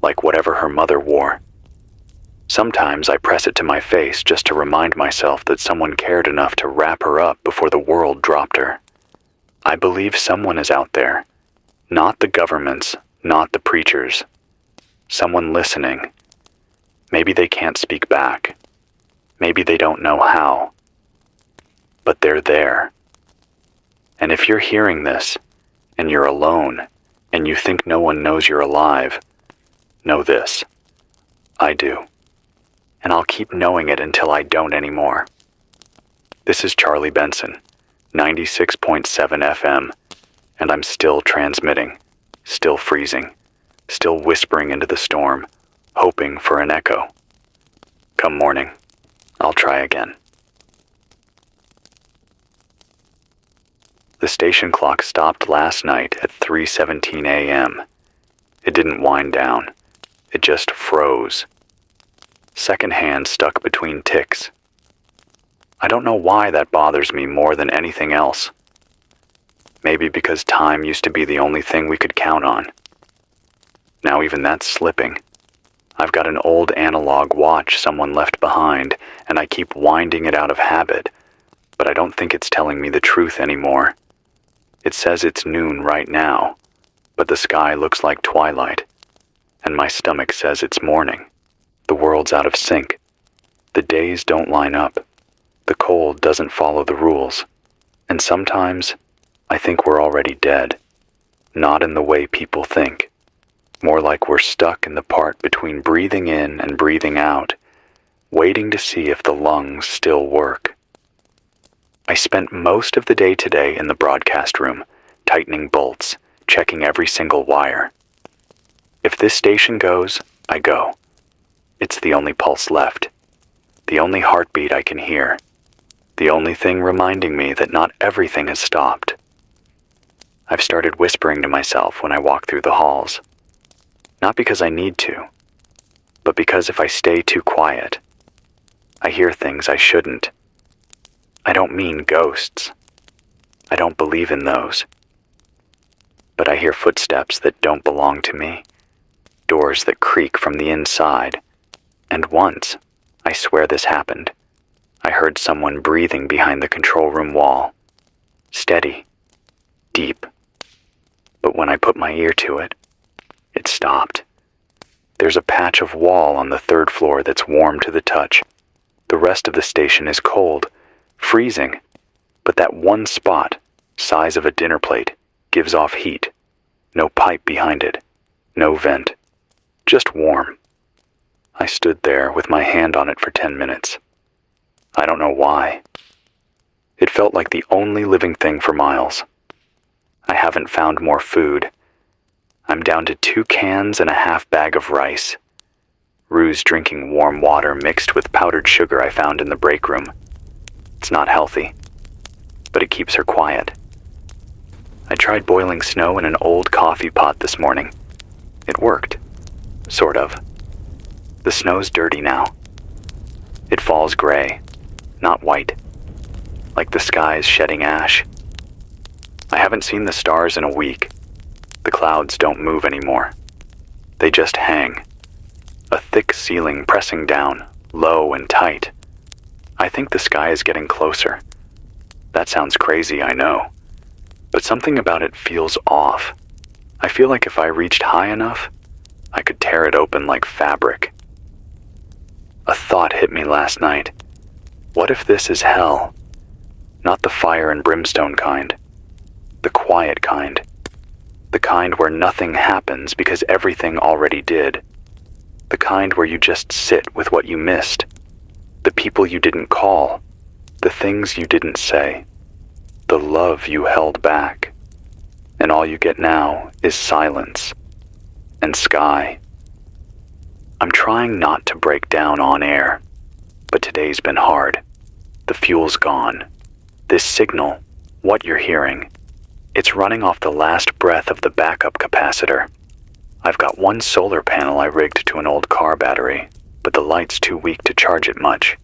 like whatever her mother wore. Sometimes I press it to my face just to remind myself that someone cared enough to wrap her up before the world dropped her. I believe someone is out there. Not the governments, not the preachers. Someone listening. Maybe they can't speak back. Maybe they don't know how. But they're there. And if you're hearing this, and you're alone, and you think no one knows you're alive, know this. I do. And I'll keep knowing it until I don't anymore. This is Charlie Benson, 96.7 FM, and I'm still transmitting, still freezing, still whispering into the storm, hoping for an echo. Come morning, I'll try again. The station clock stopped last night at 3:17 a.m. It didn't wind down. It just froze. Second hand stuck between ticks. I don't know why that bothers me more than anything else. Maybe because time used to be the only thing we could count on. Now even that's slipping. I've got an old analog watch someone left behind, and I keep winding it out of habit, but I don't think it's telling me the truth anymore. It says it's noon right now, but the sky looks like twilight, and my stomach says it's morning. The world's out of sync. The days don't line up. The cold doesn't follow the rules. And sometimes, I think we're already dead. Not in the way people think. More like we're stuck in the part between breathing in and breathing out, waiting to see if the lungs still work. I spent most of the day today in the broadcast room, tightening bolts, checking every single wire. If this station goes, I go. It's the only pulse left. The only heartbeat I can hear. The only thing reminding me that not everything has stopped. I've started whispering to myself when I walk through the halls. Not because I need to, but because if I stay too quiet, I hear things I shouldn't. I don't mean ghosts. I don't believe in those. But I hear footsteps that don't belong to me, doors that creak from the inside, and once, I swear this happened, I heard someone breathing behind the control room wall. Steady, deep. But when I put my ear to it, it stopped. There's a patch of wall on the third floor that's warm to the touch. The rest of the station is cold, freezing, but that one spot, size of a dinner plate, gives off heat. No pipe behind it, no vent, just warm. I stood there with my hand on it for 10 minutes. I don't know why. It felt like the only living thing for miles. I haven't found more food. I'm down to 2 cans and a half bag of rice. Rue's drinking warm water mixed with powdered sugar I found in the break room. It's not healthy, but it keeps her quiet. I tried boiling snow in an old coffee pot this morning. It worked. Sort of. The snow's dirty now. It falls gray, not white, like the sky's shedding ash. I haven't seen the stars in a week. The clouds don't move anymore. They just hang. A thick ceiling pressing down, low and tight. I think the sky is getting closer. That sounds crazy, I know. But something about it feels off. I feel like if I reached high enough, I could tear it open like fabric. A thought hit me last night. What if this is hell? Not the fire and brimstone kind. The quiet kind. The kind where nothing happens because everything already did. The kind where you just sit with what you missed. The people you didn't call. The things you didn't say. The love you held back. And all you get now is silence. And sky. I'm trying not to break down on air, but today's been hard. The fuel's gone. This signal, what you're hearing, it's running off the last breath of the backup capacitor. I've got one solar panel I rigged to an old car battery, but the light's too weak to charge it much.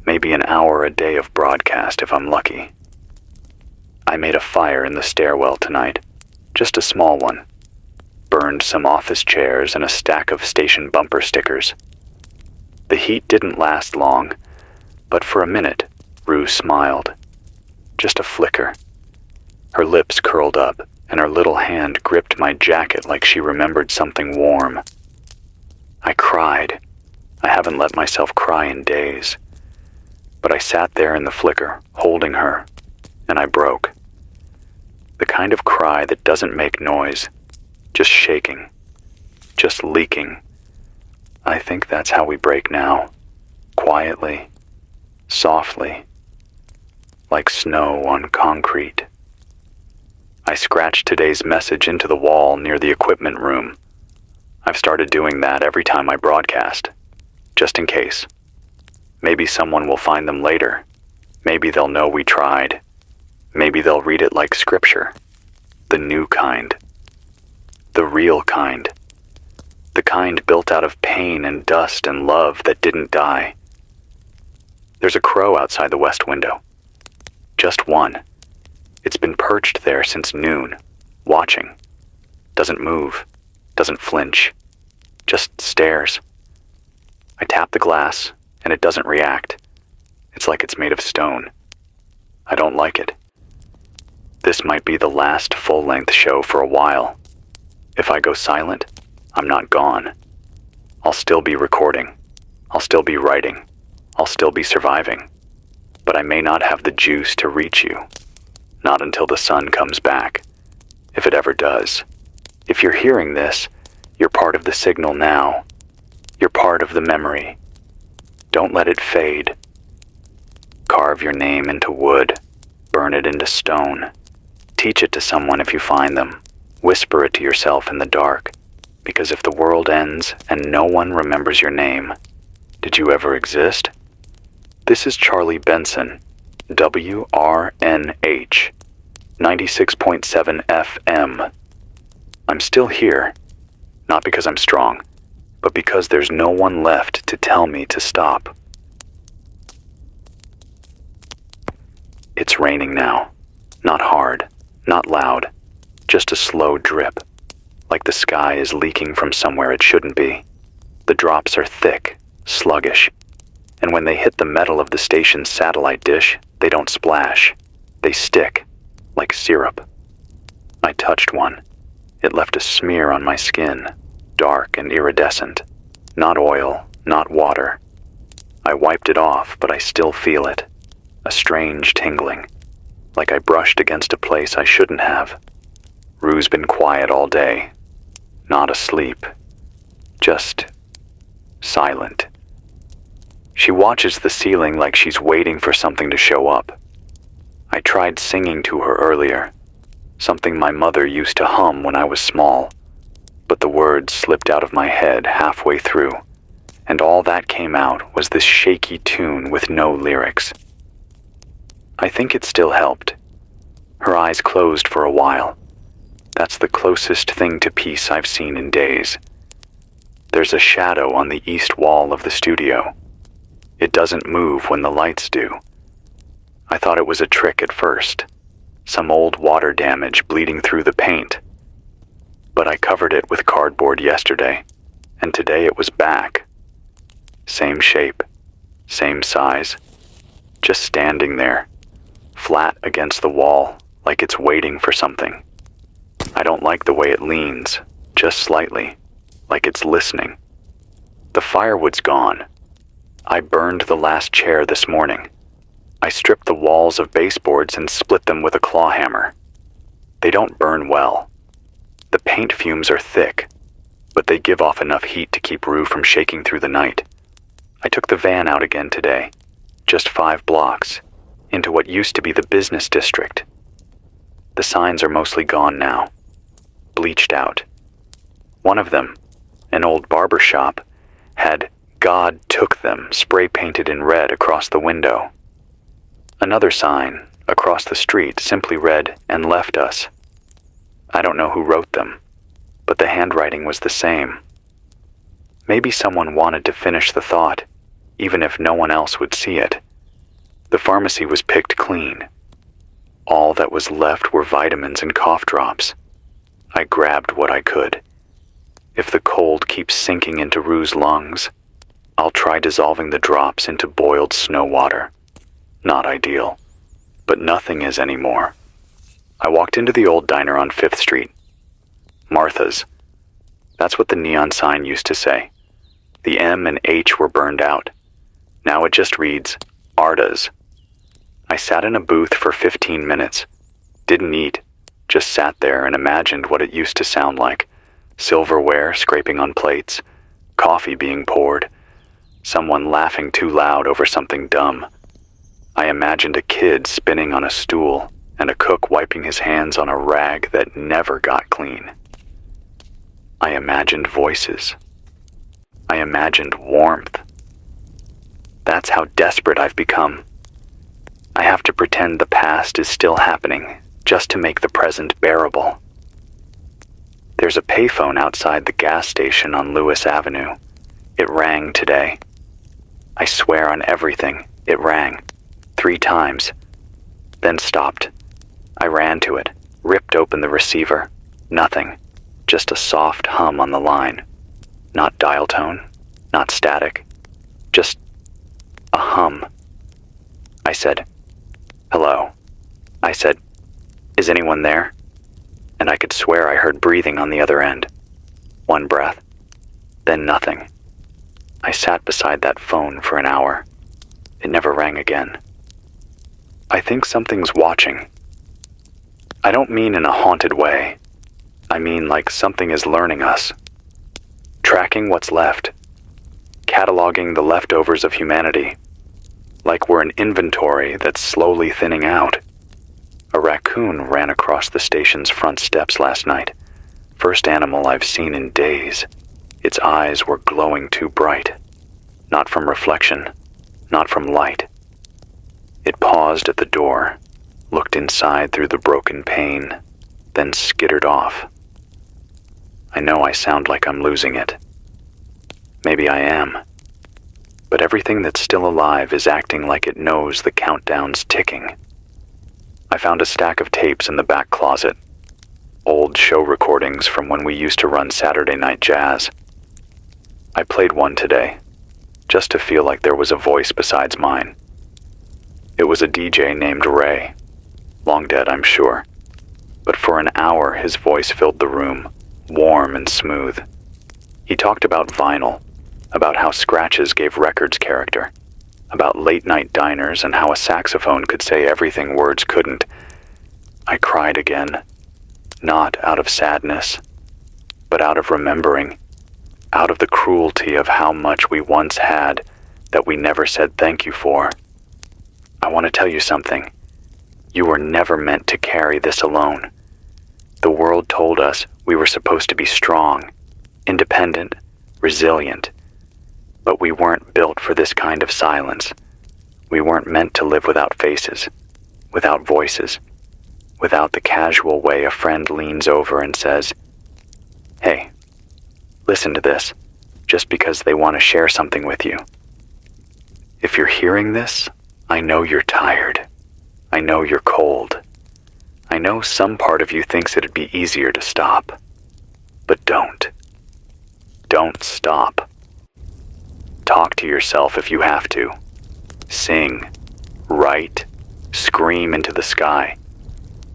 Maybe an hour a day of broadcast if I'm lucky. I made a fire in the stairwell tonight, just a small one. Burned some office chairs and a stack of station bumper stickers. The heat didn't last long, but for a minute, Rue smiled. Just a flicker. Her lips curled up, and her little hand gripped my jacket like she remembered something warm. I cried. I haven't let myself cry in days. But I sat there in the flicker, holding her, and I broke. The kind of cry that doesn't make noise, just shaking, just leaking. I think that's how we break now, quietly, softly, like snow on concrete. I scratched today's message into the wall near the equipment room. I've started doing that every time I broadcast, just in case. Maybe someone will find them later. Maybe they'll know we tried. Maybe they'll read it like scripture. The new kind. The real kind. The kind built out of pain and dust and love that didn't die. There's a crow outside the west window. Just one. It's been perched there since noon, watching. Doesn't move, doesn't flinch, just stares. I tap the glass, and it doesn't react. It's like it's made of stone. I don't like it. This might be the last full-length show for a while. If I go silent, I'm not gone. I'll still be recording. I'll still be writing. I'll still be surviving. But I may not have the juice to reach you. Not until the sun comes back, if it ever does. If you're hearing this, you're part of the signal now. You're part of the memory. Don't let it fade. Carve your name into wood. Burn it into stone. Teach it to someone if you find them. Whisper it to yourself in the dark. Because if the world ends and no one remembers your name, did you ever exist? This is Charlie Benson, WRNH, 96.7 FM. I'm still here, not because I'm strong, but because there's no one left to tell me to stop. It's raining now. Not hard, not loud, just a slow drip, like the sky is leaking from somewhere it shouldn't be. The drops are thick, sluggish, and when they hit the metal of the station's satellite dish, they don't splash. They stick, like syrup. I touched one. It left a smear on my skin, dark and iridescent. Not oil, not water. I wiped it off, but I still feel it. A strange tingling, like I brushed against a place I shouldn't have. Rue's been quiet all day. Not asleep. Just silent. She watches the ceiling like she's waiting for something to show up. I tried singing to her earlier, something my mother used to hum when I was small, but the words slipped out of my head halfway through, and all that came out was this shaky tune with no lyrics. I think it still helped. Her eyes closed for a while. That's the closest thing to peace I've seen in days. There's a shadow on the east wall of the studio. It doesn't move when the lights do. I thought it was a trick at first, some old water damage bleeding through the paint. But I covered it with cardboard yesterday, and today it was back. Same shape, same size, just standing there, flat against the wall, like it's waiting for something. I don't like the way it leans, just slightly, like it's listening. The firewood's gone. I burned the last chair this morning. I stripped the walls of baseboards and split them with a claw hammer. They don't burn well. The paint fumes are thick, but they give off enough heat to keep Rue from shaking through the night. I took the van out again today, just 5 blocks, into what used to be the business district. The signs are mostly gone now, bleached out. One of them, an old barber shop, had "God took them" spray painted in red across the window. Another sign, across the street, simply read, "and left us." I don't know who wrote them, but the handwriting was the same. Maybe someone wanted to finish the thought, even if no one else would see it. The pharmacy was picked clean. All that was left were vitamins and cough drops. I grabbed what I could. If the cold keeps sinking into Rue's lungs, I'll try dissolving the drops into boiled snow water. Not ideal, but nothing is anymore. I walked into the old diner on 5th Street. Martha's. That's what the neon sign used to say. The M and H were burned out. Now it just reads, Arda's. I sat in a booth for 15 minutes. Didn't eat. Just sat there and imagined what it used to sound like. Silverware scraping on plates. Coffee being poured. Someone laughing too loud over something dumb. I imagined a kid spinning on a stool and a cook wiping his hands on a rag that never got clean. I imagined voices. I imagined warmth. That's how desperate I've become. I have to pretend the past is still happening just to make the present bearable. There's a payphone outside the gas station on Lewis Avenue. It rang today. I swear on everything, it rang 3 times, then stopped. I ran to it, ripped open the receiver. Nothing, just a soft hum on the line. Not dial tone, not static, just a hum. I said, "Hello." I said, "Is anyone there?" And I could swear I heard breathing on the other end. 1 breath, then nothing. I sat beside that phone for an hour. It never rang again. I think something's watching. I don't mean in a haunted way. I mean like something is learning us. Tracking what's left. Cataloging the leftovers of humanity. Like we're an inventory that's slowly thinning out. A raccoon ran across the station's front steps last night. First animal I've seen in days. Its eyes were glowing too bright. Not from reflection, not from light. It paused at the door, looked inside through the broken pane, then skittered off. I know I sound like I'm losing it. Maybe I am. But everything that's still alive is acting like it knows the countdown's ticking. I found a stack of tapes in the back closet. Old show recordings from when we used to run Saturday night jazz. I played one today, just to feel like there was a voice besides mine. It was a DJ named Ray. Long dead, I'm sure. But for an hour his voice filled the room, warm and smooth. He talked about vinyl, about how scratches gave records character, about late-night diners and how a saxophone could say everything words couldn't. I cried again, not out of sadness, but out of remembering, out of the cruelty of how much we once had that we never said thank you for. I want to tell you something. You were never meant to carry this alone. The world told us we were supposed to be strong, independent, resilient. But we weren't built for this kind of silence. We weren't meant to live without faces, without voices, without the casual way a friend leans over and says, "Hey, listen to this," just because they want to share something with you. If you're hearing this, I know you're tired. I know you're cold. I know some part of you thinks it'd be easier to stop. But don't. Don't stop. Talk to yourself if you have to. Sing, write, scream into the sky.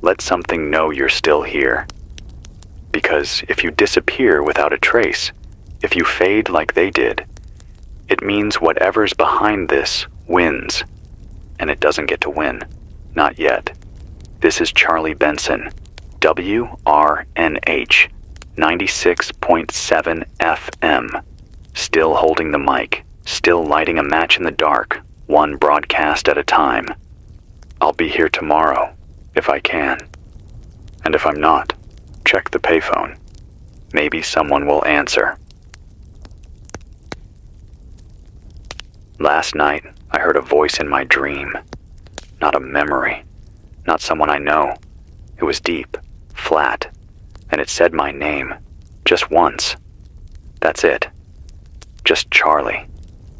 Let something know you're still here. Because if you disappear without a trace, if you fade like they did, it means whatever's behind this wins. And it doesn't get to win. Not yet. This is Charlie Benson, WRNH, 96.7 FM. Still holding the mic, still lighting a match in the dark, one broadcast at a time. I'll be here tomorrow, if I can. And if I'm not, check the payphone. Maybe someone will answer. Last night, I heard a voice in my dream. Not a memory. Not someone I know. It was deep, flat, and it said my name. Just once. That's it. Just Charlie.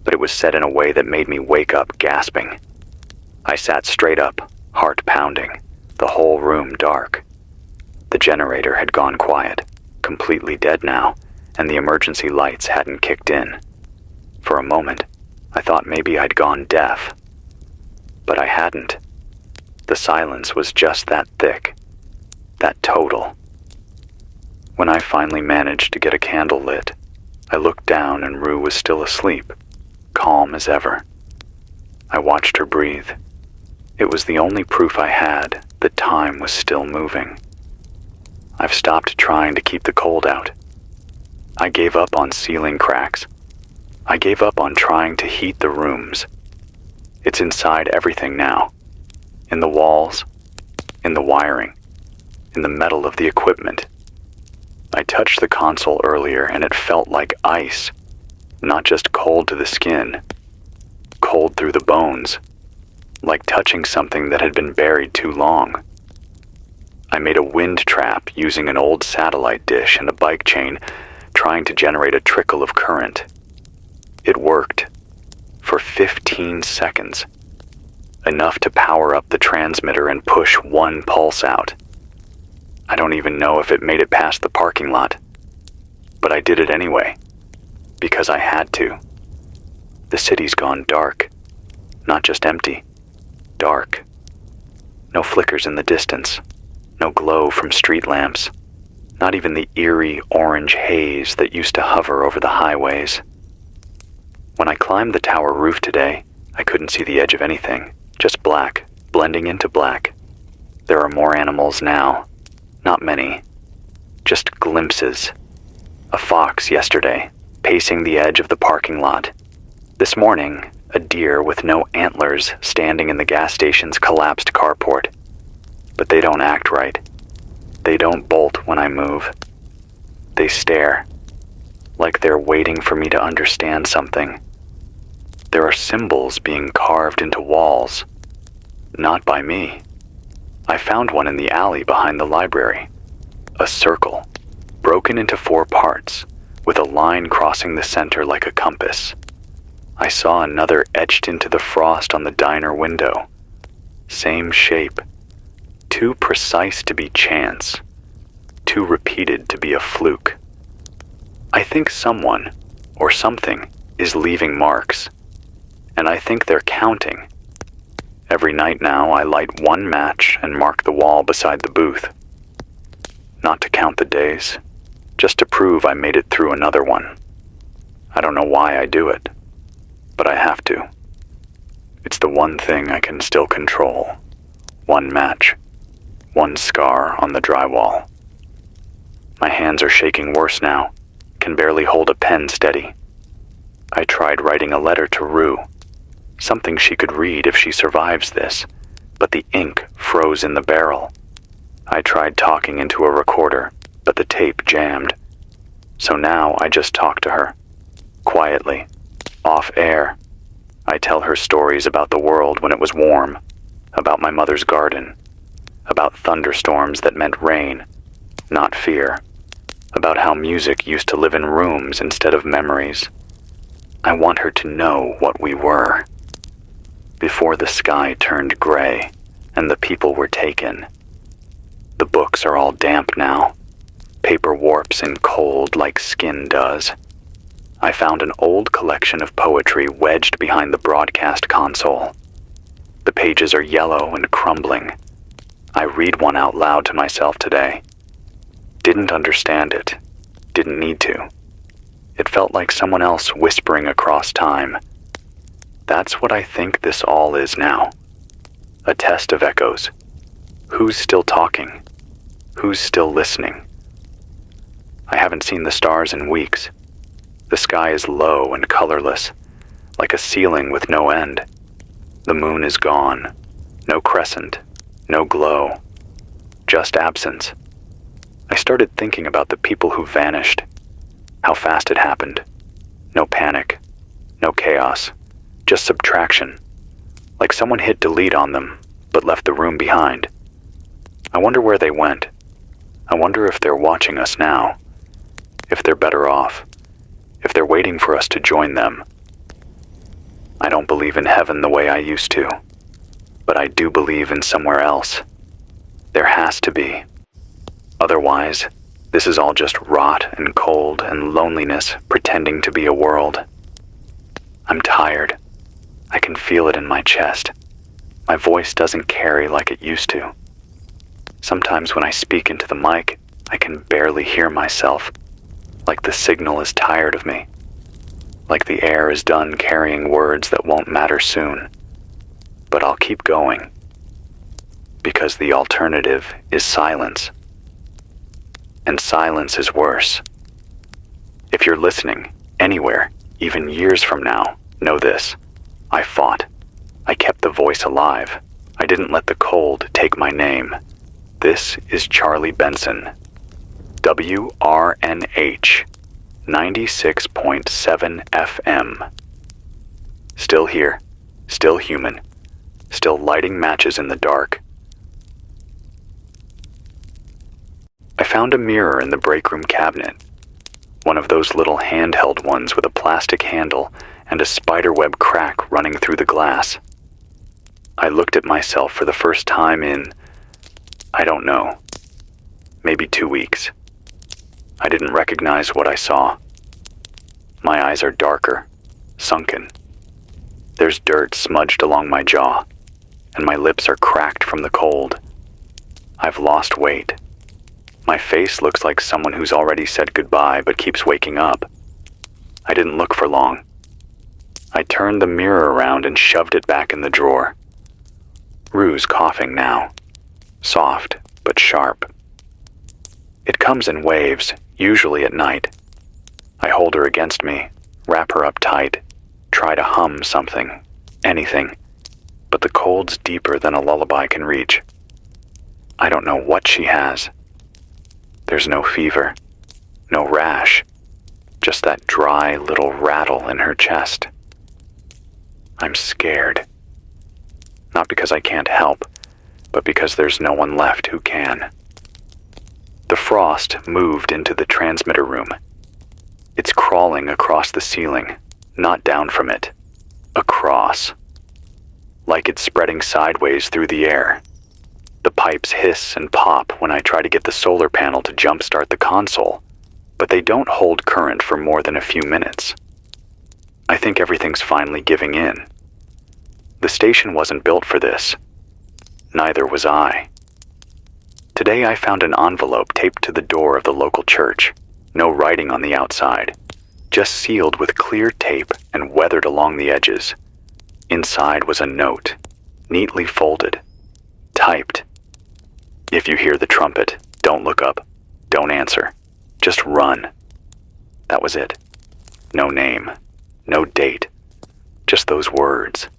But it was said in a way that made me wake up gasping. I sat straight up, heart pounding, the whole room dark. The generator had gone quiet, completely dead now, and the emergency lights hadn't kicked in. For a moment, I thought maybe I'd gone deaf. But I hadn't. The silence was just that thick, that total. When I finally managed to get a candle lit, I looked down and Rue was still asleep, calm as ever. I watched her breathe. It was the only proof I had that time was still moving. I've stopped trying to keep the cold out. I gave up on ceiling cracks. I gave up on trying to heat the rooms. It's inside everything now. In the walls, in the wiring, in the metal of the equipment. I touched the console earlier and it felt like ice, not just cold to the skin, cold through the bones, like touching something that had been buried too long. I made a wind trap using an old satellite dish and a bike chain, trying to generate a trickle of current. It worked for 15 seconds, enough to power up the transmitter and push one pulse out. I don't even know if it made it past the parking lot, but I did it anyway, because I had to. The city's gone dark, not just empty, dark. No flickers in the distance, no glow from street lamps, not even the eerie orange haze that used to hover over the highways. When I climbed the tower roof today, I couldn't see the edge of anything, just black, blending into black. There are more animals now, not many, just glimpses. A fox yesterday, pacing the edge of the parking lot. This morning, a deer with no antlers standing in the gas station's collapsed carport. But they don't act right. They don't bolt when I move. They stare, like they're waiting for me to understand something. There are symbols being carved into walls, not by me. I found one in the alley behind the library. A circle, broken into 4 parts, with a line crossing the center like a compass. I saw another etched into the frost on the diner window. Same shape. Too precise to be chance. Too repeated to be a fluke. I think someone, or something, is leaving marks. And I think they're counting. Every night now, I light one match and mark the wall beside the booth. Not to count the days, just to prove I made it through another one. I don't know why I do it, but I have to. It's the one thing I can still control. One match, one scar on the drywall. My hands are shaking worse now, can barely hold a pen steady. I tried writing a letter to Rue, something she could read if she survives this, but the ink froze in the barrel. I tried talking into a recorder, but the tape jammed. So now I just talk to her, quietly, off air. I tell her stories about the world when it was warm, about my mother's garden, about thunderstorms that meant rain, not fear, about how music used to live in rooms instead of memories. I want her to know what we were. Before the sky turned gray and the people were taken. The books are all damp now. Paper warps and cold like skin does. I found an old collection of poetry wedged behind the broadcast console. The pages are yellow and crumbling. I read one out loud to myself today. Didn't understand it. Didn't need to. It felt like someone else whispering across time. That's what I think this all is now. A test of echoes. Who's still talking? Who's still listening? I haven't seen the stars in weeks. The sky is low and colorless, like a ceiling with no end. The moon is gone. No crescent, no glow. Just absence. I started thinking about the people who vanished. How fast it happened. No panic. No chaos. Just subtraction. Like someone hit delete on them, but left the room behind. I wonder where they went. I wonder if they're watching us now. If they're better off. If they're waiting for us to join them. I don't believe in heaven the way I used to, but I do believe in somewhere else. There has to be. Otherwise, this is all just rot and cold and loneliness pretending to be a world. I'm tired. I can feel it in my chest. My voice doesn't carry like it used to. Sometimes when I speak into the mic, I can barely hear myself, like the signal is tired of me, like the air is done carrying words that won't matter soon. But I'll keep going, because the alternative is silence. And silence is worse. If you're listening, anywhere, even years from now, know this. I fought. I kept the voice alive. I didn't let the cold take my name. This is Charlie Benson. WRNH 96.7 FM. Still here, still human, still lighting matches in the dark. I found a mirror in the break room cabinet, one of those little handheld ones with a plastic handle and a spiderweb crack running through the glass. I looked at myself for the first time in, I don't know, maybe 2 weeks. I didn't recognize what I saw. My eyes are darker, sunken. There's dirt smudged along my jaw, and my lips are cracked from the cold. I've lost weight. My face looks like someone who's already said goodbye but keeps waking up. I didn't look for long. I turned the mirror around and shoved it back in the drawer. Rue's coughing now, soft but sharp. It comes in waves, usually at night. I hold her against me, wrap her up tight, try to hum something, anything, but the cold's deeper than a lullaby can reach. I don't know what she has. There's no fever, no rash, just that dry little rattle in her chest. I'm scared. Not because I can't help, but because there's no one left who can. The frost moved into the transmitter room. It's crawling across the ceiling, not down from it, across. Like it's spreading sideways through the air. The pipes hiss and pop when I try to get the solar panel to jumpstart the console, but they don't hold current for more than a few minutes. I think everything's finally giving in. The station wasn't built for this. Neither was I. Today I found an envelope taped to the door of the local church. No writing on the outside, just sealed with clear tape and weathered along the edges. Inside was a note, neatly folded, typed. If you hear the trumpet, don't look up, don't answer, just run. That was it. No name, no date, just those words.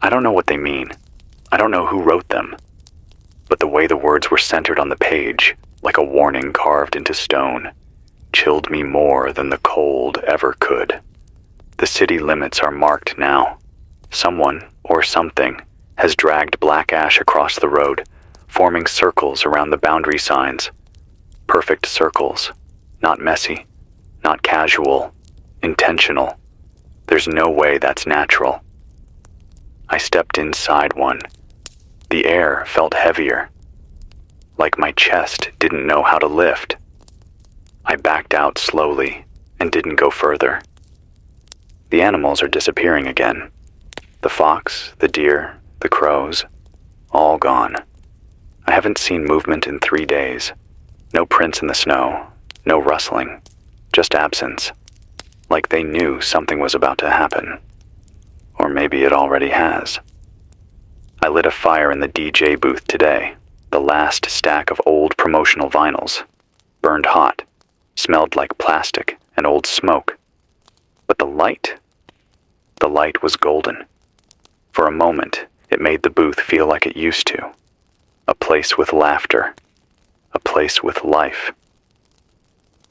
I don't know what they mean. I don't know who wrote them. But the way the words were centered on the page, like a warning carved into stone, chilled me more than the cold ever could. The city limits are marked now. Someone, or something, has dragged black ash across the road, forming circles around the boundary signs. Perfect circles. Not messy, not casual, intentional. There's no way that's natural. I stepped inside one. The air felt heavier, like my chest didn't know how to lift. I backed out slowly and didn't go further. The animals are disappearing again. The fox, the deer, the crows, all gone. I haven't seen movement in 3 days. No prints in the snow, no rustling, just absence. Like they knew something was about to happen. Or maybe it already has. I lit a fire in the DJ booth today. The last stack of old promotional vinyls. Burned hot. Smelled like plastic and old smoke. But the light was golden. For a moment, it made the booth feel like it used to. A place with laughter. A place with life.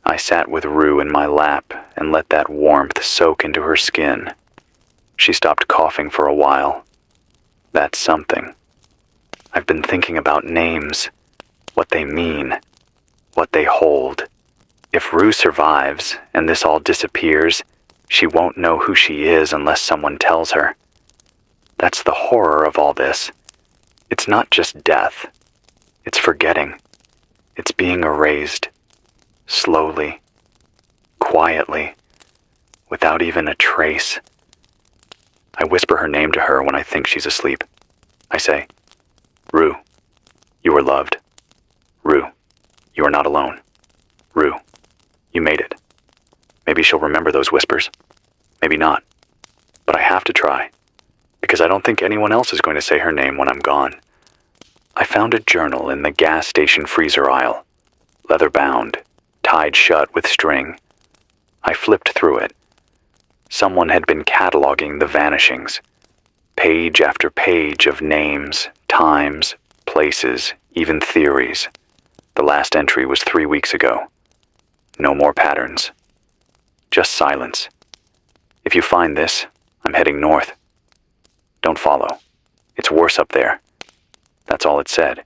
I sat with Rue in my lap and let that warmth soak into her skin. She stopped coughing for a while. That's something. I've been thinking about names, what they mean, what they hold. If Rue survives and this all disappears, she won't know who she is unless someone tells her. That's the horror of all this. It's not just death. It's forgetting. It's being erased. Slowly. Quietly. Without even a trace. I whisper her name to her when I think she's asleep. I say, Rue, you were loved. Rue, you are not alone. Rue, you made it. Maybe she'll remember those whispers. Maybe not. But I have to try, because I don't think anyone else is going to say her name when I'm gone. I found a journal in the gas station freezer aisle, leather-bound, tied shut with string. I flipped through it. Someone had been cataloging the vanishings, page after page of names, times, places, even theories. The last entry was 3 weeks ago. No more patterns. Just silence. If you find this, I'm heading north. Don't follow. It's worse up there. That's all it said.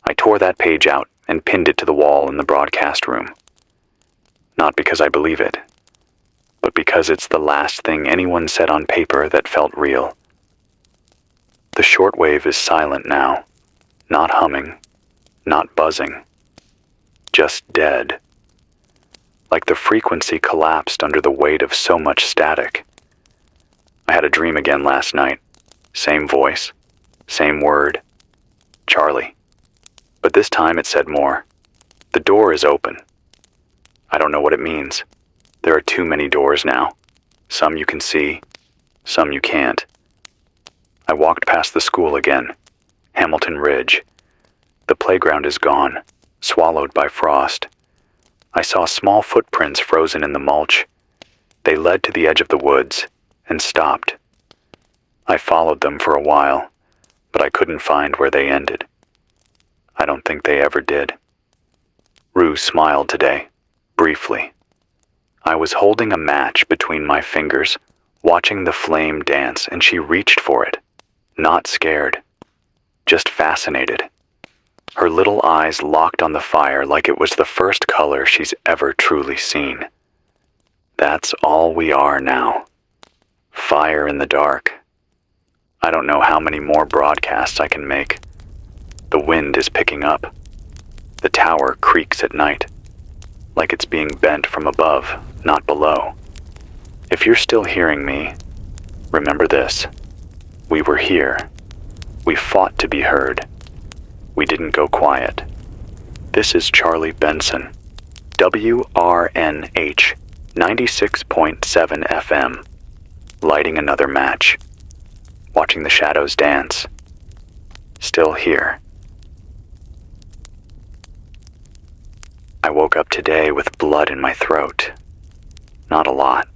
I tore that page out and pinned it to the wall in the broadcast room. Not because I believe it, but because it's the last thing anyone said on paper that felt real. The shortwave is silent now, not humming, not buzzing, just dead. Like the frequency collapsed under the weight of so much static. I had a dream again last night. Same voice, same word, Charlie. But this time it said more. The door is open. I don't know what it means. There are too many doors now. Some you can see, some you can't. I walked past the school again, Hamilton Ridge. The playground is gone, swallowed by frost. I saw small footprints frozen in the mulch. They led to the edge of the woods and stopped. I followed them for a while, but I couldn't find where they ended. I don't think they ever did. Rue smiled today, briefly. I was holding a match between my fingers, watching the flame dance, and she reached for it. Not scared, just fascinated. Her little eyes locked on the fire like it was the first color she's ever truly seen. That's all we are now. Fire in the dark. I don't know how many more broadcasts I can make. The wind is picking up. The tower creaks at night, like it's being bent from above, not below. If you're still hearing me, remember this. We were here. We fought to be heard. We didn't go quiet. This is Charlie Benson, WRNH 96.7 FM, lighting another match, watching the shadows dance. Still here. I woke up today with blood in my throat. Not a lot.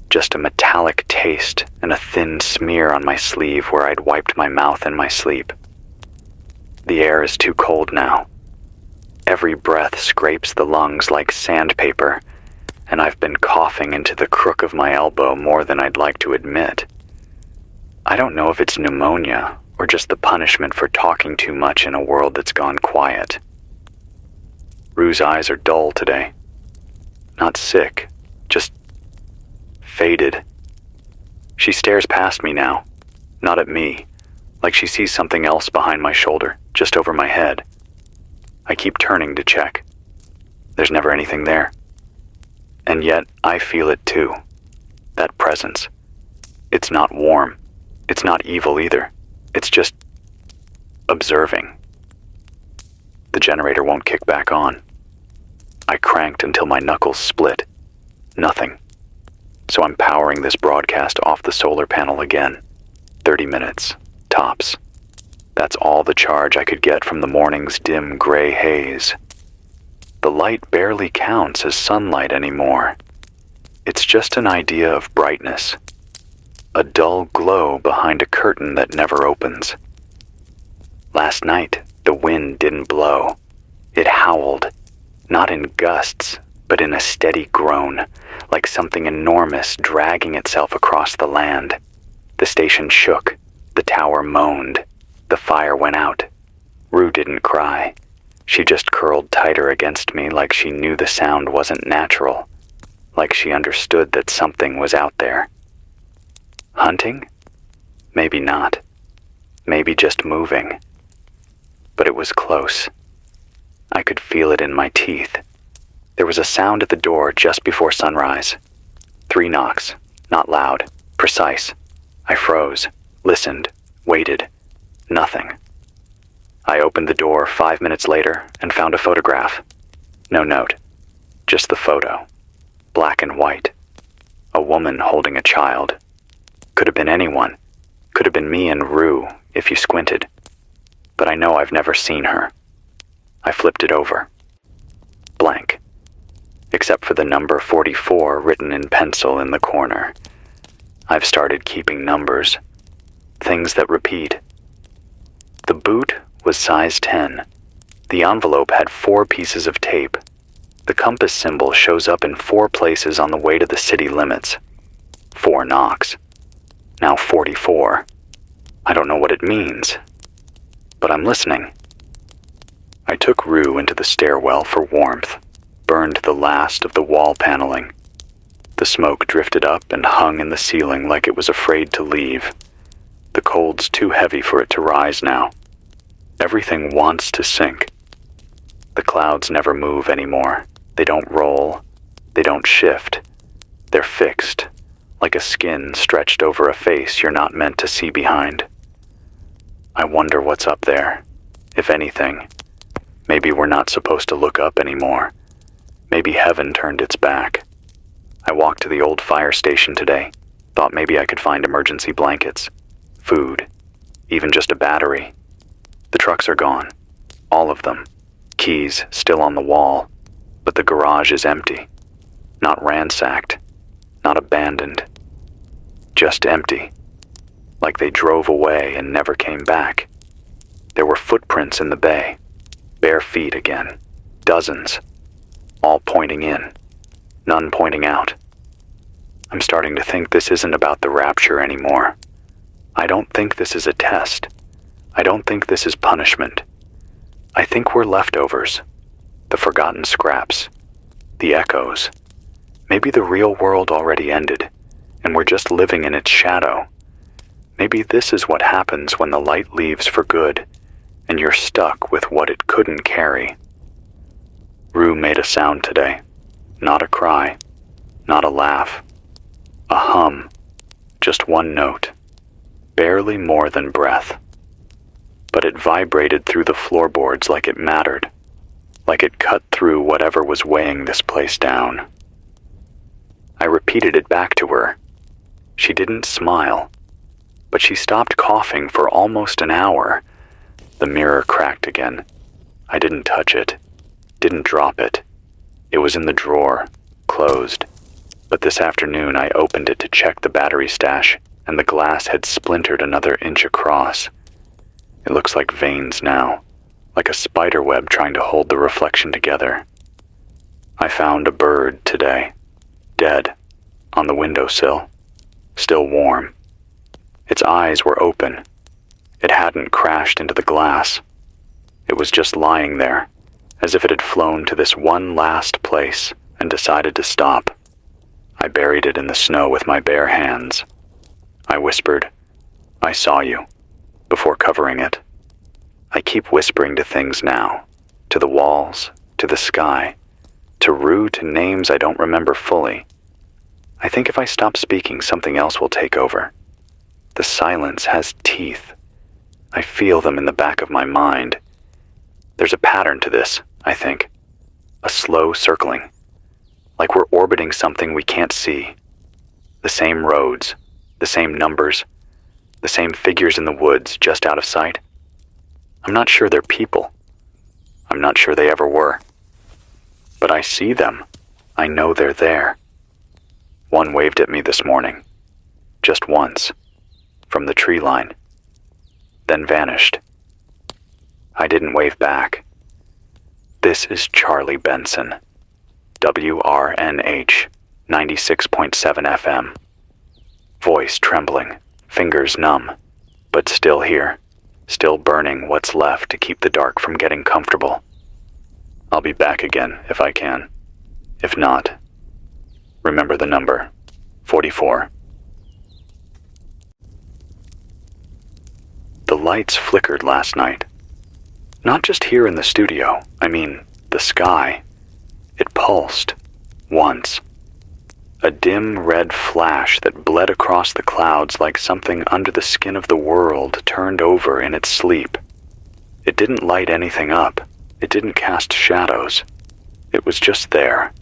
Just a metallic taste and a thin smear on my sleeve where I'd wiped my mouth in my sleep. The air is too cold now. Every breath scrapes the lungs like sandpaper, and I've been coughing into the crook of my elbow more than I'd like to admit. I don't know if it's pneumonia or just the punishment for talking too much in a world that's gone quiet. Rue's eyes are dull today. Not sick, just faded. She stares past me now, not at me, like she sees something else behind my shoulder, just over my head. I keep turning to check. There's never anything there. And yet, I feel it too. That presence. It's not warm. It's not evil either. It's just observing. The generator won't kick back on. I cranked until my knuckles split. Nothing. So I'm powering this broadcast off the solar panel again. 30 minutes, tops. That's all the charge I could get from the morning's dim gray haze. The light barely counts as sunlight anymore. It's just an idea of brightness. A dull glow behind a curtain that never opens. Last night, the wind didn't blow. It howled, not in gusts, but in a steady groan, like something enormous dragging itself across the land. The station shook, the tower moaned, the fire went out. Rue didn't cry. She just curled tighter against me like she knew the sound wasn't natural, like she understood that something was out there. Hunting? Maybe not. Maybe just moving. But it was close. I could feel it in my teeth. There was a sound at the door just before sunrise. 3 knocks, not loud, precise. I froze, listened, waited. Nothing. I opened the door 5 minutes later and found a photograph. No note, just the photo. Black and white. A woman holding a child. Could have been anyone. Could have been me and Rue, if you squinted. But I know I've never seen her. I flipped it over. Blank. Except for the number 44 written in pencil in the corner. I've started keeping numbers. Things that repeat. The boot was size 10. The envelope had 4 pieces of tape. The compass symbol shows up in 4 places on the way to the city limits. 4 knocks. Now 44. I don't know what it means, but I'm listening. I took Rue into the stairwell for warmth, burned the last of the wall paneling. The smoke drifted up and hung in the ceiling like it was afraid to leave. The cold's too heavy for it to rise now. Everything wants to sink. The clouds never move anymore. They don't roll. They don't shift. They're fixed, like a skin stretched over a face you're not meant to see behind. I wonder what's up there, if anything. Maybe we're not supposed to look up anymore. Maybe heaven turned its back. I walked to the old fire station today, thought maybe I could find emergency blankets, food, even just a battery. The trucks are gone, all of them. Keys still on the wall, but the garage is empty. Not ransacked, not abandoned. Just empty. Like they drove away and never came back. There were footprints in the bay, bare feet again, dozens, all pointing in, none pointing out. I'm starting to think this isn't about the rapture anymore. I don't think this is a test. I don't think this is punishment. I think we're leftovers, the forgotten scraps, the echoes. Maybe the real world already ended, and we're just living in its shadow. Maybe this is what happens when the light leaves for good, and you're stuck with what it couldn't carry. Rue made a sound today. Not a cry, not a laugh. A hum, just one note, barely more than breath. But it vibrated through the floorboards like it mattered, like it cut through whatever was weighing this place down. I repeated it back to her. She didn't smile, but she stopped coughing for almost an hour. The mirror cracked again. I didn't touch it, didn't drop it. It was in the drawer, closed. But this afternoon I opened it to check the battery stash, and the glass had splintered another inch across. It looks like veins now, like a spider web trying to hold the reflection together. I found a bird today, dead, on the windowsill, still warm. Its eyes were open. It hadn't crashed into the glass. It was just lying there, as if it had flown to this one last place and decided to stop. I buried it in the snow with my bare hands. I whispered, "I saw you," before covering it. I keep whispering to things now, to the walls, to the sky, to Rue, to names I don't remember fully. I think if I stop speaking, something else will take over. The silence has teeth. I feel them in the back of my mind. There's a pattern to this, I think. A slow circling. Like we're orbiting something we can't see. The same roads, the same numbers, the same figures in the woods just out of sight. I'm not sure they're people. I'm not sure they ever were. But I see them. I know they're there. One waved at me this morning. Just once. From the tree line. Then vanished. I didn't wave back. This is Charlie Benson. WRNH 96.7 FM. Voice trembling, fingers numb, but still here, still burning what's left to keep the dark from getting comfortable. I'll be back again if I can. If not, remember the number, 44. The lights flickered last night. Not just here in the studio, I mean the sky. It pulsed, once. A dim red flash that bled across the clouds like something under the skin of the world turned over in its sleep. It It didn't light anything up. It didn't cast shadows. It was just there,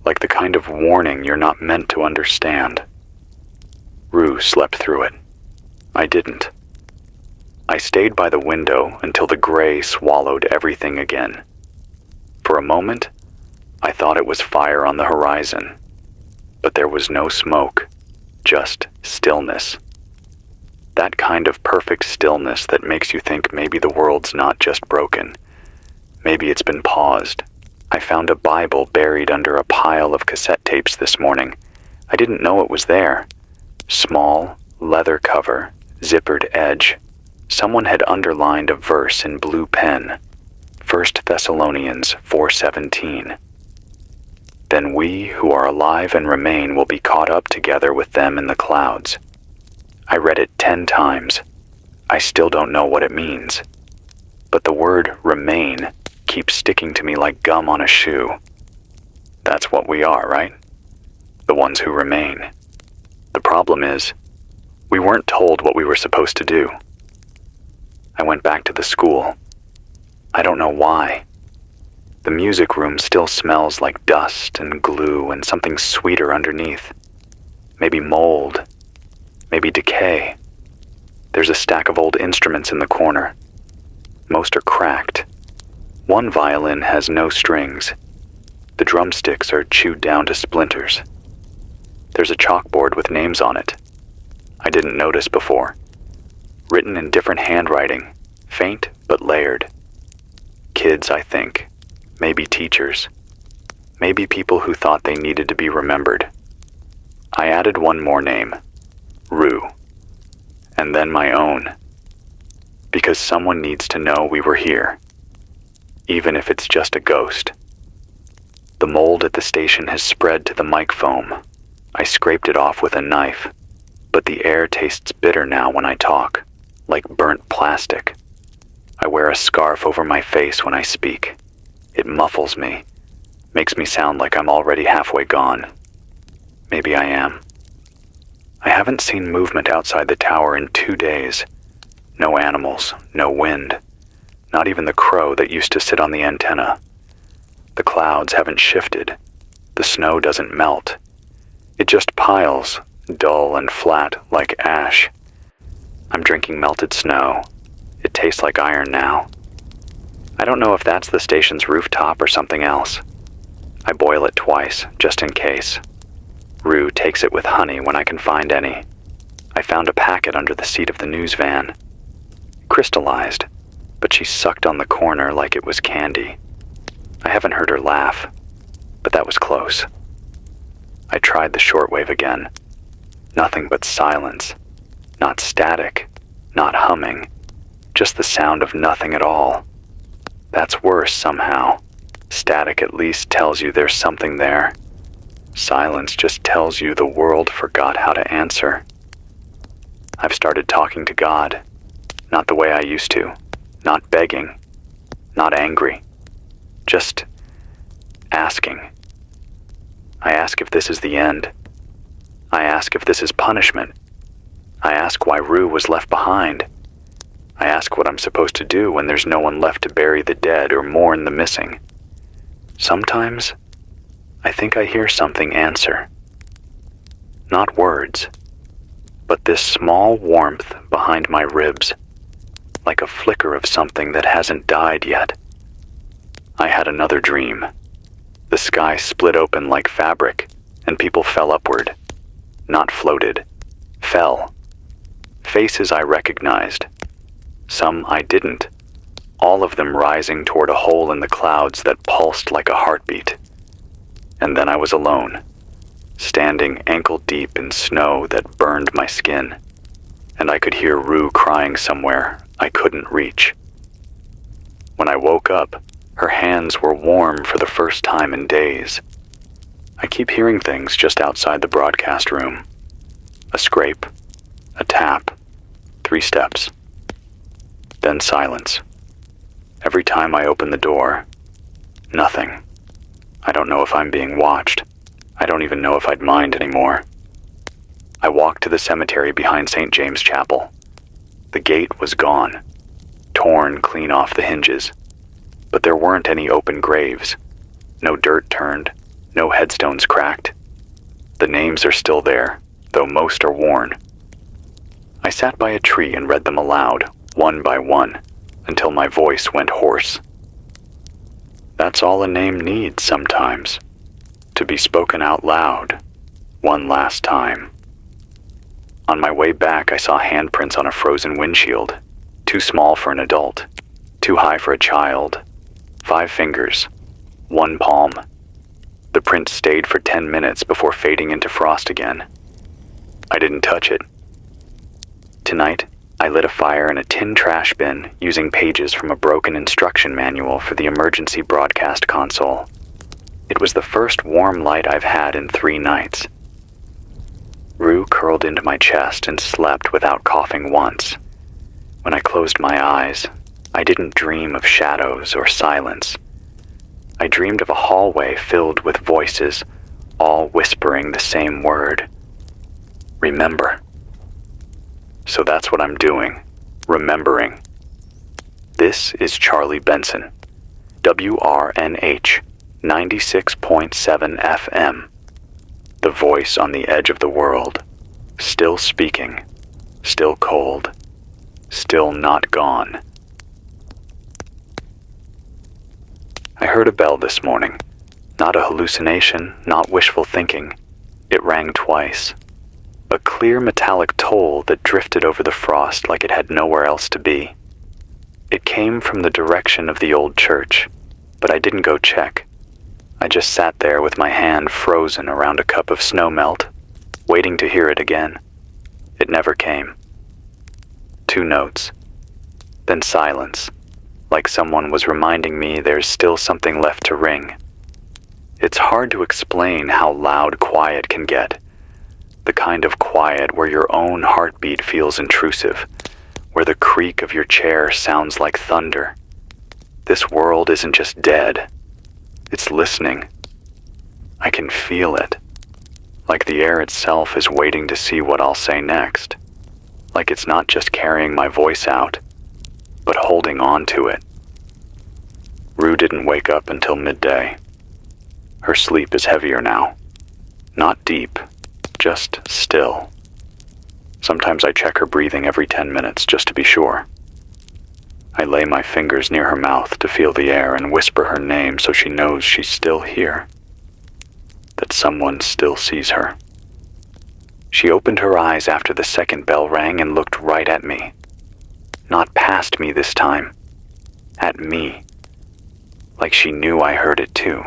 like the kind of warning you're not meant to understand. Rue slept through it. I didn't. I stayed by the window until the gray swallowed everything again. For a moment, I thought it was fire on the horizon, but there was no smoke, just stillness. That kind of perfect stillness that makes you think maybe the world's not just broken. Maybe it's been paused. I found a Bible buried under a pile of cassette tapes this morning. I didn't know it was there. Small, leather cover, zippered edge. Someone had underlined a verse in blue pen. 1 Thessalonians 4:17. Then we who are alive and remain will be caught up together with them in the clouds. I read it 10 times. I still don't know what it means. But the word remain keeps sticking to me like gum on a shoe. That's what we are, right? The ones who remain. The problem is, we weren't told what we were supposed to do. I went back to the school. I don't know why. The music room still smells like dust and glue and something sweeter underneath. Maybe mold. Maybe decay. There's a stack of old instruments in the corner. Most are cracked. One violin has no strings. The drumsticks are chewed down to splinters. There's a chalkboard with names on it. I didn't notice before. Written in different handwriting, faint but layered. Kids, I think. Maybe teachers. Maybe people who thought they needed to be remembered. I added one more name. Rue. And then my own. Because someone needs to know we were here. Even if it's just a ghost. The mold at the station has spread to the mic foam. I scraped it off with a knife, but the air tastes bitter now when I talk, like burnt plastic. I wear a scarf over my face when I speak. It muffles me, makes me sound like I'm already halfway gone. Maybe I am. I haven't seen movement outside the tower in 2 days. No animals, no wind, not even the crow that used to sit on the antenna. The clouds haven't shifted. The snow doesn't melt. It just piles, dull and flat like ash. I'm drinking melted snow. It tastes like iron now. I don't know if that's the station's rooftop or something else. I boil it twice, just in case. Rue takes it with honey when I can find any. I found a packet under the seat of the news van. Crystallized, but she sucked on the corner like it was candy. I haven't heard her laugh, but that was close. I tried the shortwave again. Nothing but silence. Not static, not humming, just the sound of nothing at all. That's worse somehow. Static at least tells you there's something there. Silence just tells you the world forgot how to answer. I've started talking to God. Not the way I used to. Not begging. Not angry. Just asking. I ask if this is the end. I ask if this is punishment. I ask why Rue was left behind. I ask what I'm supposed to do when there's no one left to bury the dead or mourn the missing. Sometimes, I think I hear something answer. Not words, but this small warmth behind my ribs, like a flicker of something that hasn't died yet. I had another dream. The sky split open like fabric, and people fell upward. Not floated. Fell. Faces I recognized. Some I didn't. All of them rising toward a hole in the clouds that pulsed like a heartbeat. And then I was alone, standing ankle-deep in snow that burned my skin. And I could hear Rue crying somewhere I couldn't reach. When I woke up, her hands were warm for the first time in days. I keep hearing things just outside the broadcast room. A scrape, a tap, 3 steps. Then silence. Every time I open the door, nothing. I don't know if I'm being watched. I don't even know if I'd mind anymore. I walked to the cemetery behind St. James Chapel. The gate was gone. torn clean off the hinges, but there weren't any open graves, no dirt turned, no headstones cracked. The names are still there, though most are worn. I sat by a tree and read them aloud, one by one, until my voice went hoarse. That's all a name needs sometimes, to be spoken out loud, one last time. On my way back, I saw handprints on a frozen windshield, too small for an adult, too high for a child. 5 fingers, 1 palm. The print stayed for 10 minutes before fading into frost again. I didn't touch it. Tonight, I lit a fire in a tin trash bin using pages from a broken instruction manual for the emergency broadcast console. It was the first warm light I've had in 3 nights. Rue curled into my chest and slept without coughing once. When I closed my eyes, I didn't dream of shadows or silence. I dreamed of a hallway filled with voices, all whispering the same word. Remember. So that's what I'm doing, remembering. This is Charlie Benson, WRNH 96.7 FM, the voice on the edge of the world, still speaking, still cold, still not gone. I heard a bell this morning. Not a hallucination, not wishful thinking. It rang twice. A clear metallic toll that drifted over the frost like it had nowhere else to be. It came from the direction of the old church, but I didn't go check. I just sat there with my hand frozen around a cup of snowmelt, waiting to hear it again. It never came. 2 notes. Then silence, like someone was reminding me there's still something left to ring. It's hard to explain how loud quiet can get. The kind of quiet where your own heartbeat feels intrusive, where the creak of your chair sounds like thunder. This world isn't just dead. It's listening. I can feel it. Like the air itself is waiting to see what I'll say next. Like it's not just carrying my voice out, but holding on to it. Rue didn't wake up until midday. Her sleep is heavier now. Not deep, just still. Sometimes I check her breathing every 10 minutes just to be sure. I lay my fingers near her mouth to feel the air and whisper her name so she knows she's still here, that someone still sees her. She opened her eyes after the second bell rang and looked right at me. Not past me this time. At me. Like she knew I heard it too.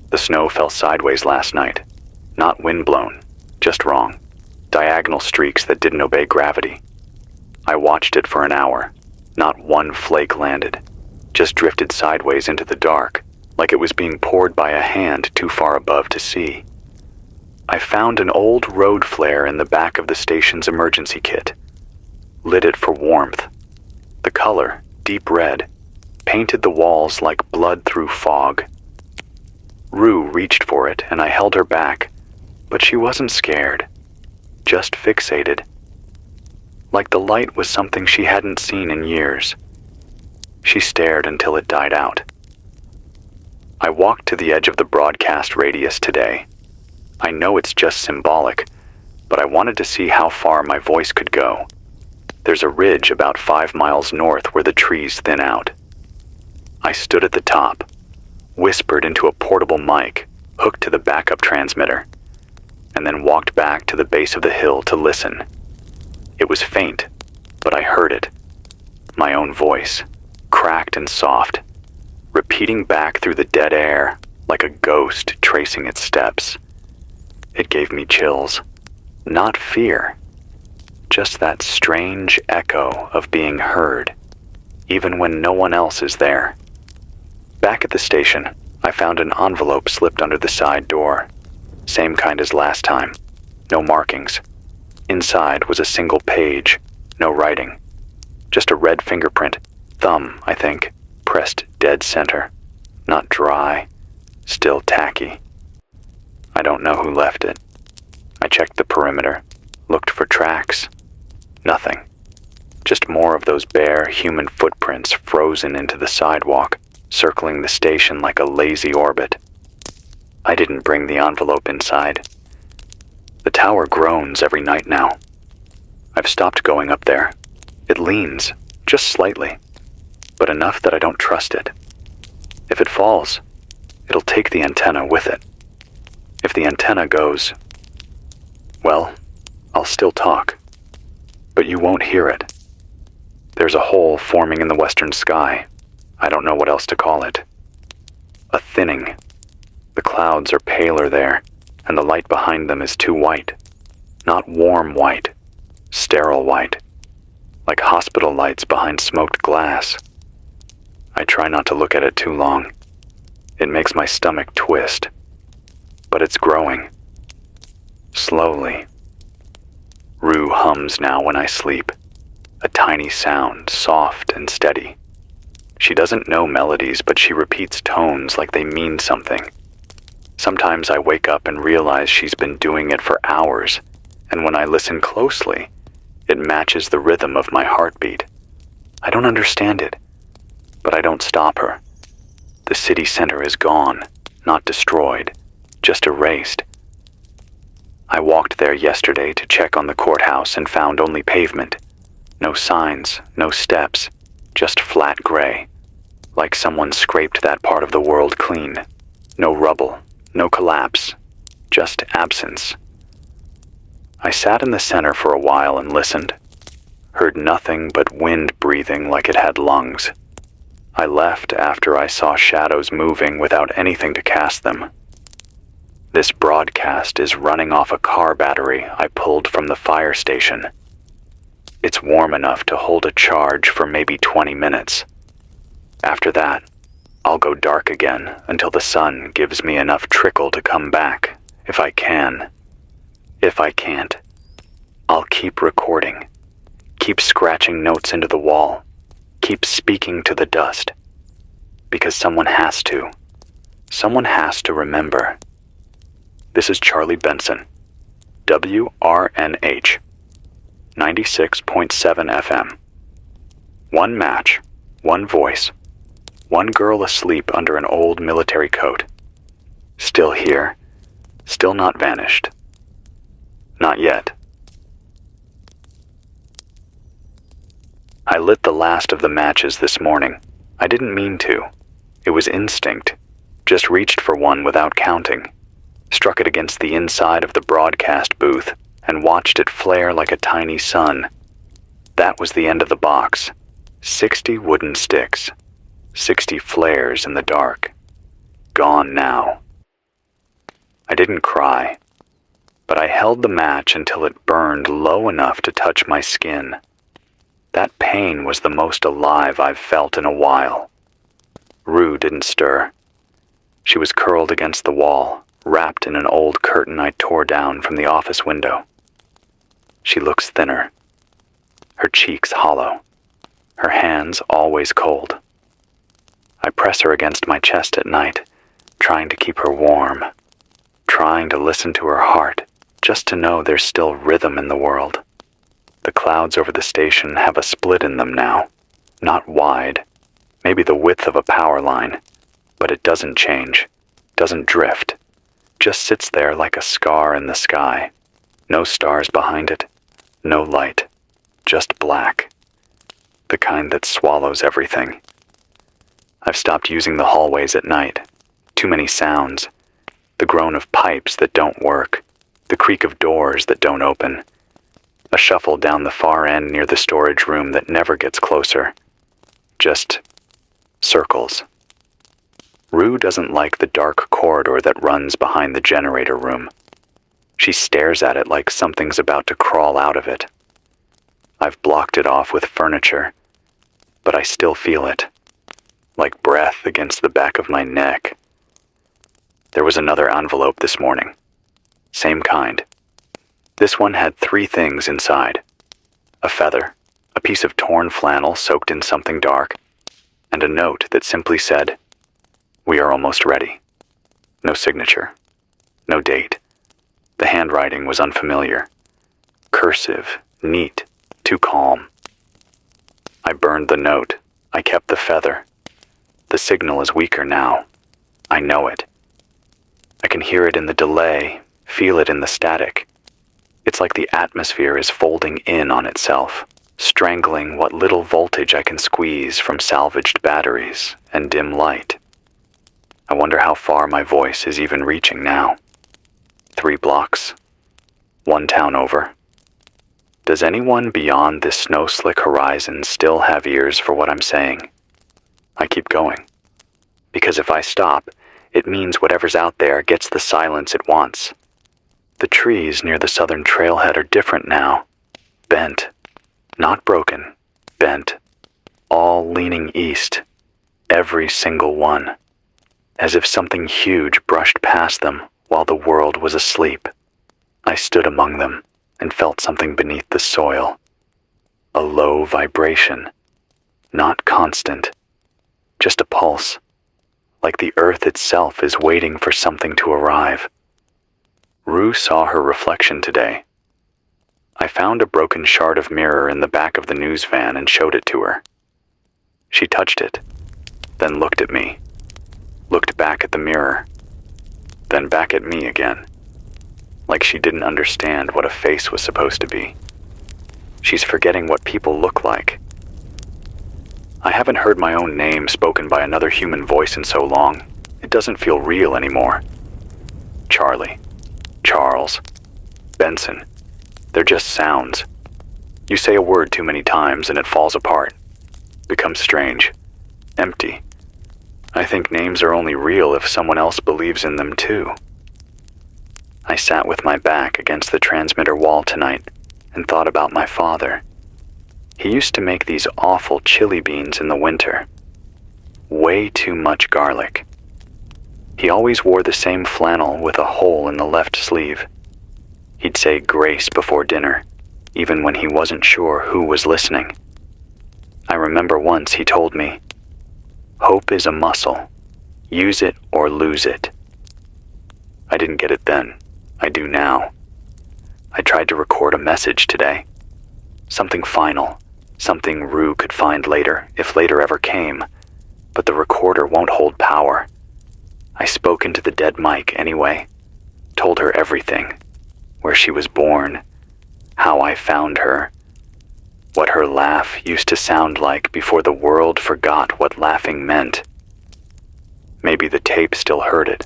The snow fell sideways last night. Not windblown, just wrong. Diagonal streaks that didn't obey gravity. I watched it for an hour. Not one flake landed. Just drifted sideways into the dark, like it was being poured by a hand too far above to see. I found an old road flare in the back of the station's emergency kit. Lit it for warmth. The color, deep red, painted the walls like blood through fog. Rue reached for it and I held her back, but she wasn't scared, just fixated. Like the light was something she hadn't seen in years. She stared until it died out. I walked to the edge of the broadcast radius today. I know it's just symbolic, but I wanted to see how far my voice could go. There's a ridge about 5 miles north where the trees thin out. I stood at the top, whispered into a portable mic hooked to the backup transmitter, and then walked back to the base of the hill to listen. It was faint, but I heard it. My own voice, cracked and soft, repeating back through the dead air like a ghost tracing its steps. It gave me chills, not fear, just that strange echo of being heard, even when no one else is there. Back at the station, I found an envelope slipped under the side door. Same kind as last time. No markings. Inside was a single page, no writing. Just a red fingerprint, thumb, I think, pressed dead center. Not dry, still tacky. I don't know who left it. I checked the perimeter, looked for tracks. Nothing. Just more of those bare human footprints frozen into the sidewalk, circling the station like a lazy orbit. I didn't bring the envelope inside. The tower groans every night now. I've stopped going up there. It leans, just slightly, but enough that I don't trust it. If it falls, it'll take the antenna with it. If the antenna goes, well, I'll still talk, but you won't hear it. There's a hole forming in the western sky. I don't know what else to call it. A thinning. The clouds are paler there, and the light behind them is too white. Not warm white, sterile white, like hospital lights behind smoked glass. I try not to look at it too long. It makes my stomach twist. But it's growing. Slowly. Rue hums now when I sleep. A tiny sound, soft and steady. She doesn't know melodies, but she repeats tones like they mean something. Sometimes I wake up and realize she's been doing it for hours, and when I listen closely, it matches the rhythm of my heartbeat. I don't understand it, but I don't stop her. The city center is gone, not destroyed, just erased. I walked there yesterday to check on the courthouse and found only pavement. No signs, no steps, just flat gray, like someone scraped that part of the world clean. No rubble, no collapse, just absence. I sat in the center for a while and listened, heard nothing but wind breathing like it had lungs. I left after I saw shadows moving without anything to cast them. This broadcast is running off a car battery I pulled from the fire station. It's warm enough to hold a charge for maybe 20 minutes. After that, I'll go dark again until the sun gives me enough trickle to come back, if I can. If I can't, I'll keep recording, keep scratching notes into the wall, keep speaking to the dust. Because someone has to. Someone has to remember. This is Charlie Benson, WRNH, 96.7 FM. One match, one voice, one girl asleep under an old military coat. Still here, still not vanished. Not yet. I lit the last of the matches this morning. I didn't mean to. It was instinct. Just reached for one without counting. Struck it against the inside of the broadcast booth and watched it flare like a tiny sun. That was the end of the box. 60 wooden sticks. 60 flares in the dark. Gone now. I didn't cry, but I held the match until it burned low enough to touch my skin. That pain was the most alive I've felt in a while. Rue didn't stir. She was curled against the wall, wrapped in an old curtain I tore down from the office window. She looks thinner, her cheeks hollow, her hands always cold. I press her against my chest at night, trying to keep her warm, trying to listen to her heart, just to know there's still rhythm in the world. The clouds over the station have a split in them now, not wide, maybe the width of a power line, but it doesn't change, doesn't drift, just sits there like a scar in the sky. No stars behind it, no light, just black, the kind that swallows everything. I've stopped using the hallways at night. Too many sounds. The groan of pipes that don't work. The creak of doors that don't open. A shuffle down the far end near the storage room that never gets closer. Just circles. Rue doesn't like the dark corridor that runs behind the generator room. She stares at it like something's about to crawl out of it. I've blocked it off with furniture, but I still feel it. Like breath against the back of my neck. There was another envelope this morning. Same kind. This one had 3 things inside. A feather, a piece of torn flannel soaked in something dark, and a note that simply said, "We are almost ready." No signature. No date. The handwriting was unfamiliar. Cursive, neat, too calm. I burned the note. I kept the feather. The signal is weaker now. I know it. I can hear it in the delay, feel it in the static. It's like the atmosphere is folding in on itself, strangling what little voltage I can squeeze from salvaged batteries and dim light. I wonder how far my voice is even reaching now. 3 blocks. 1 town over. Does anyone beyond this snow-slick horizon still have ears for what I'm saying? I keep going. Because if I stop, it means whatever's out there gets the silence it wants. The trees near the southern trailhead are different now. Bent. Not broken. Bent. All leaning east. Every single one. As if something huge brushed past them while the world was asleep. I stood among them and felt something beneath the soil. A low vibration. Not constant. Just a pulse. Like the earth itself is waiting for something to arrive. Rue saw her reflection today. I found a broken shard of mirror in the back of the news van and showed it to her. She touched it, then looked at me, looked back at the mirror, then back at me again, like she didn't understand what a face was supposed to be. She's forgetting what people look like. I haven't heard my own name spoken by another human voice in so long, it doesn't feel real anymore. Charlie, Charles, Benson, they're just sounds. You say a word too many times and it falls apart, becomes strange, empty. I think names are only real if someone else believes in them too. I sat with my back against the transmitter wall tonight and thought about my father. He used to make these awful chili beans in the winter. Way too much garlic. He always wore the same flannel with a hole in the left sleeve. He'd say grace before dinner, even when he wasn't sure who was listening. I remember once he told me, "Hope is a muscle. Use it or lose it." I didn't get it then. I do now. I tried to record a message today. Something final, something Rue could find later, if later ever came, but the recorder won't hold power. I spoke into the dead mic anyway, told her everything, where she was born, how I found her, what her laugh used to sound like before the world forgot what laughing meant. Maybe the tape still heard it.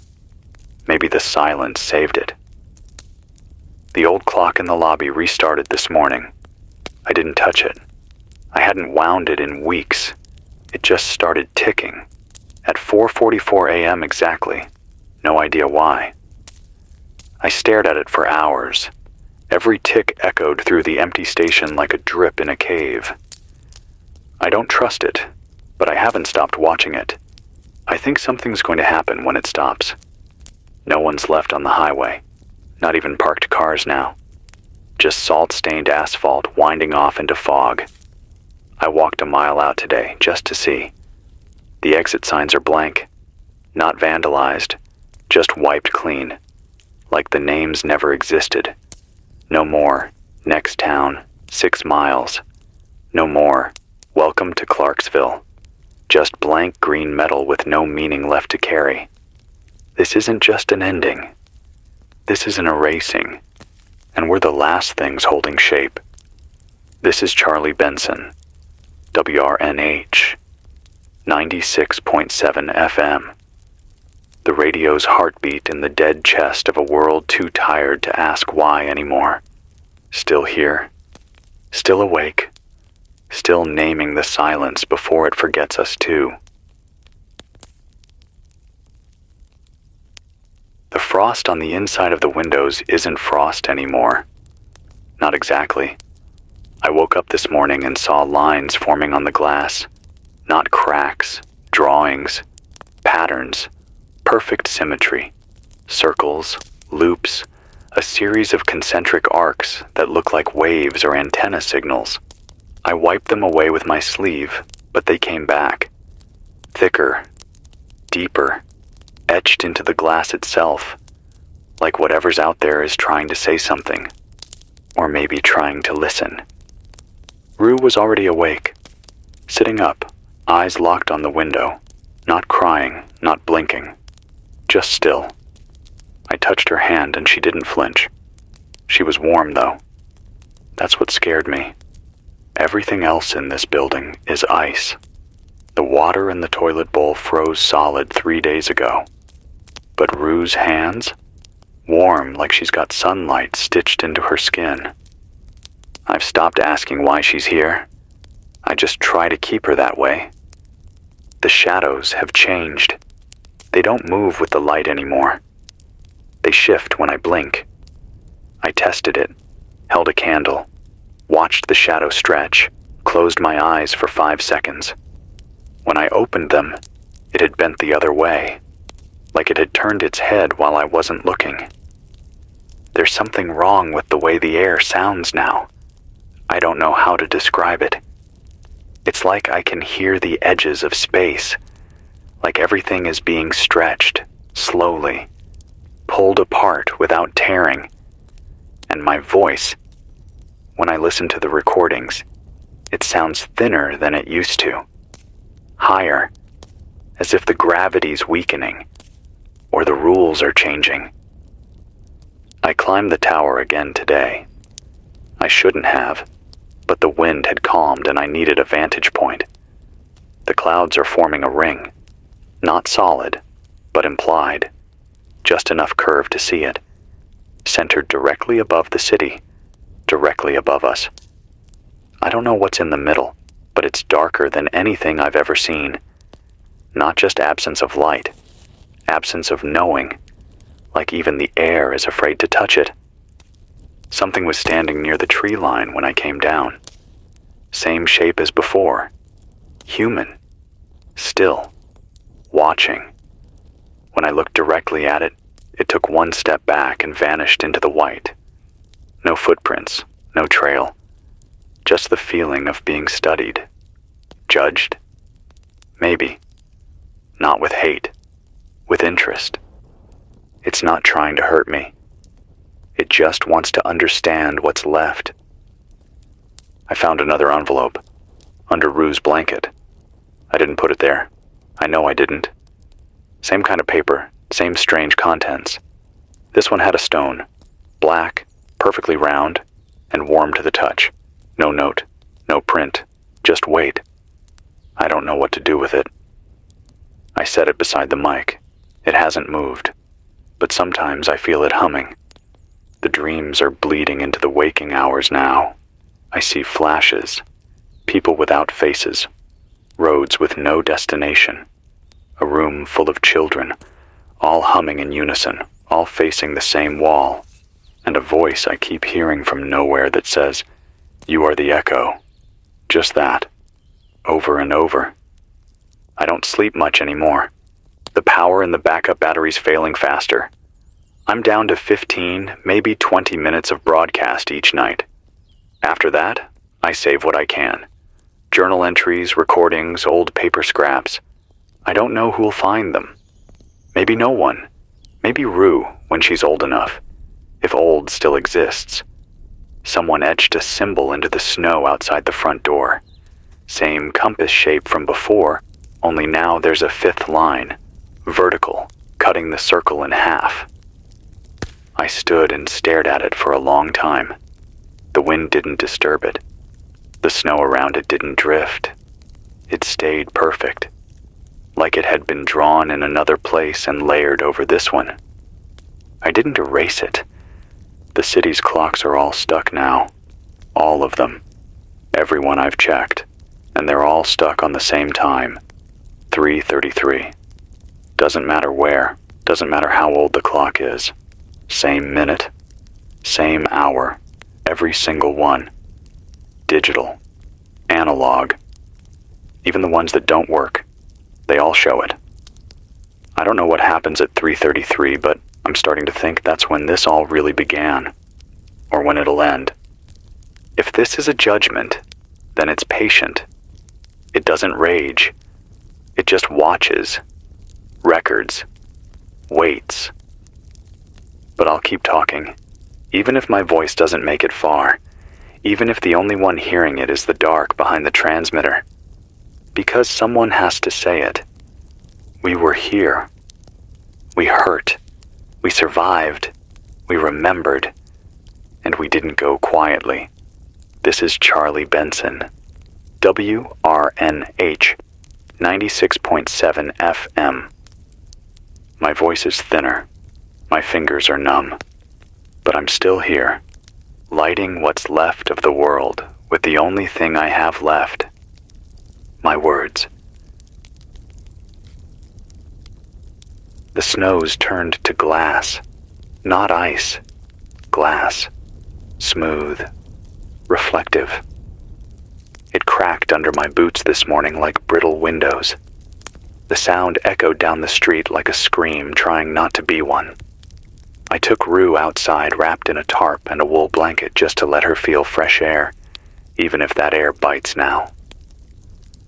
Maybe the silence saved it. The old clock in the lobby restarted this morning. I didn't touch it. I hadn't wound it in weeks. It just started ticking. At 4:44 a.m. exactly. No idea why. I stared at it for hours. Every tick echoed through the empty station like a drip in a cave. I don't trust it, but I haven't stopped watching it. I think something's going to happen when it stops. No one's left on the highway. Not even parked cars now. Just salt-stained asphalt winding off into fog. I walked a mile out today just to see. The exit signs are blank. Not vandalized. Just wiped clean. Like the names never existed. No more. Next town. 6 miles. No more. Welcome to Clarksville. Just blank green metal with no meaning left to carry. This isn't just an ending. This is an erasing. And we're the last things holding shape. This is Charlie Benson. WRNH. 96.7 FM. The radio's heartbeat in the dead chest of a world too tired to ask why anymore. Still here. Still awake. Still naming the silence before it forgets us too. The frost on the inside of the windows isn't frost anymore. Not exactly. I woke up this morning and saw lines forming on the glass. Not cracks, drawings, patterns, perfect symmetry, circles, loops, a series of concentric arcs that look like waves or antenna signals. I wiped them away with my sleeve, but they came back. Thicker, deeper, etched into the glass itself, like whatever's out there is trying to say something, or maybe trying to listen. Rue was already awake. Sitting up, eyes locked on the window, not crying, not blinking, just still. I touched her hand and she didn't flinch. She was warm, though. That's what scared me. Everything else in this building is ice. The water in the toilet bowl froze solid 3 days ago. But Rue's hands? Warm like she's got sunlight stitched into her skin. I've stopped asking why she's here. I just try to keep her that way. The shadows have changed. They don't move with the light anymore. They shift when I blink. I tested it, held a candle, watched the shadow stretch, closed my eyes for 5 seconds. When I opened them, it had bent the other way, like it had turned its head while I wasn't looking. There's something wrong with the way the air sounds now. I don't know how to describe it. It's like I can hear the edges of space, like everything is being stretched, slowly, pulled apart without tearing. And my voice, when I listen to the recordings, it sounds thinner than it used to. Higher, as if the gravity's weakening, or the rules are changing. I climbed the tower again today. I shouldn't have, but the wind had calmed and I needed a vantage point. The clouds are forming a ring, not solid, but implied, just enough curve to see it, centered directly above the city, directly above us. I don't know what's in the middle, but it's darker than anything I've ever seen. Not just absence of light, absence of knowing, like even the air is afraid to touch it. Something was standing near the tree line when I came down. Same shape as before. Human. Still. Watching. When I looked directly at it, it took 1 step back and vanished into the white. No footprints, no trail. Just the feeling of being studied. Judged? Maybe. Not with hate. With interest. It's not trying to hurt me. It just wants to understand what's left. I found another envelope, under Rue's blanket. I didn't put it there. I know I didn't. Same kind of paper, same strange contents. This one had a stone, black, perfectly round, and warm to the touch. No note, no print, just weight. I don't know what to do with it. I set it beside the mic. It hasn't moved, but sometimes I feel it humming. The dreams are bleeding into the waking hours now. I see flashes, people without faces, roads with no destination, a room full of children, all humming in unison, all facing the same wall, and a voice I keep hearing from nowhere that says, "You are the echo." Just that, over and over. I don't sleep much anymore. The power in the backup battery's failing faster. I'm down to 15, maybe 20 minutes of broadcast each night. After that, I save what I can. Journal entries, recordings, old paper scraps. I don't know who'll find them. Maybe no one. Maybe Rue, when she's old enough. If old still exists. Someone etched a symbol into the snow outside the front door. Same compass shape from before, only now there's a 5th line, vertical, cutting the circle in half. I stood and stared at it for a long time. The wind didn't disturb it. The snow around it didn't drift. It stayed perfect, like it had been drawn in another place and layered over this one. I didn't erase it. The city's clocks are all stuck now. All of them. Everyone I've checked. And they're all stuck on the same time. 3:33. Doesn't matter where. Doesn't matter how old the clock is. Same minute. Same hour. Every single one. Digital. Analog. Even the ones that don't work. They all show it. I don't know what happens at 3:33, but I'm starting to think that's when this all really began. Or when it'll end. If this is a judgment, then it's patient. It doesn't rage. It just watches. Records. Waits. But I'll keep talking. Even if my voice doesn't make it far. Even if the only one hearing it is the dark behind the transmitter. Because someone has to say it. We were here. We hurt. We survived. We remembered. And we didn't go quietly. This is Charlie Benson. WRNH 96.7 FM. My voice is thinner. My fingers are numb. But I'm still here, lighting what's left of the world with the only thing I have left. My words. The snow's turned to glass, not ice. Glass. Smooth. Reflective. It cracked under my boots this morning like brittle windows. The sound echoed down the street like a scream trying not to be one. I took Rue outside wrapped in a tarp and a wool blanket just to let her feel fresh air, even if that air bites now.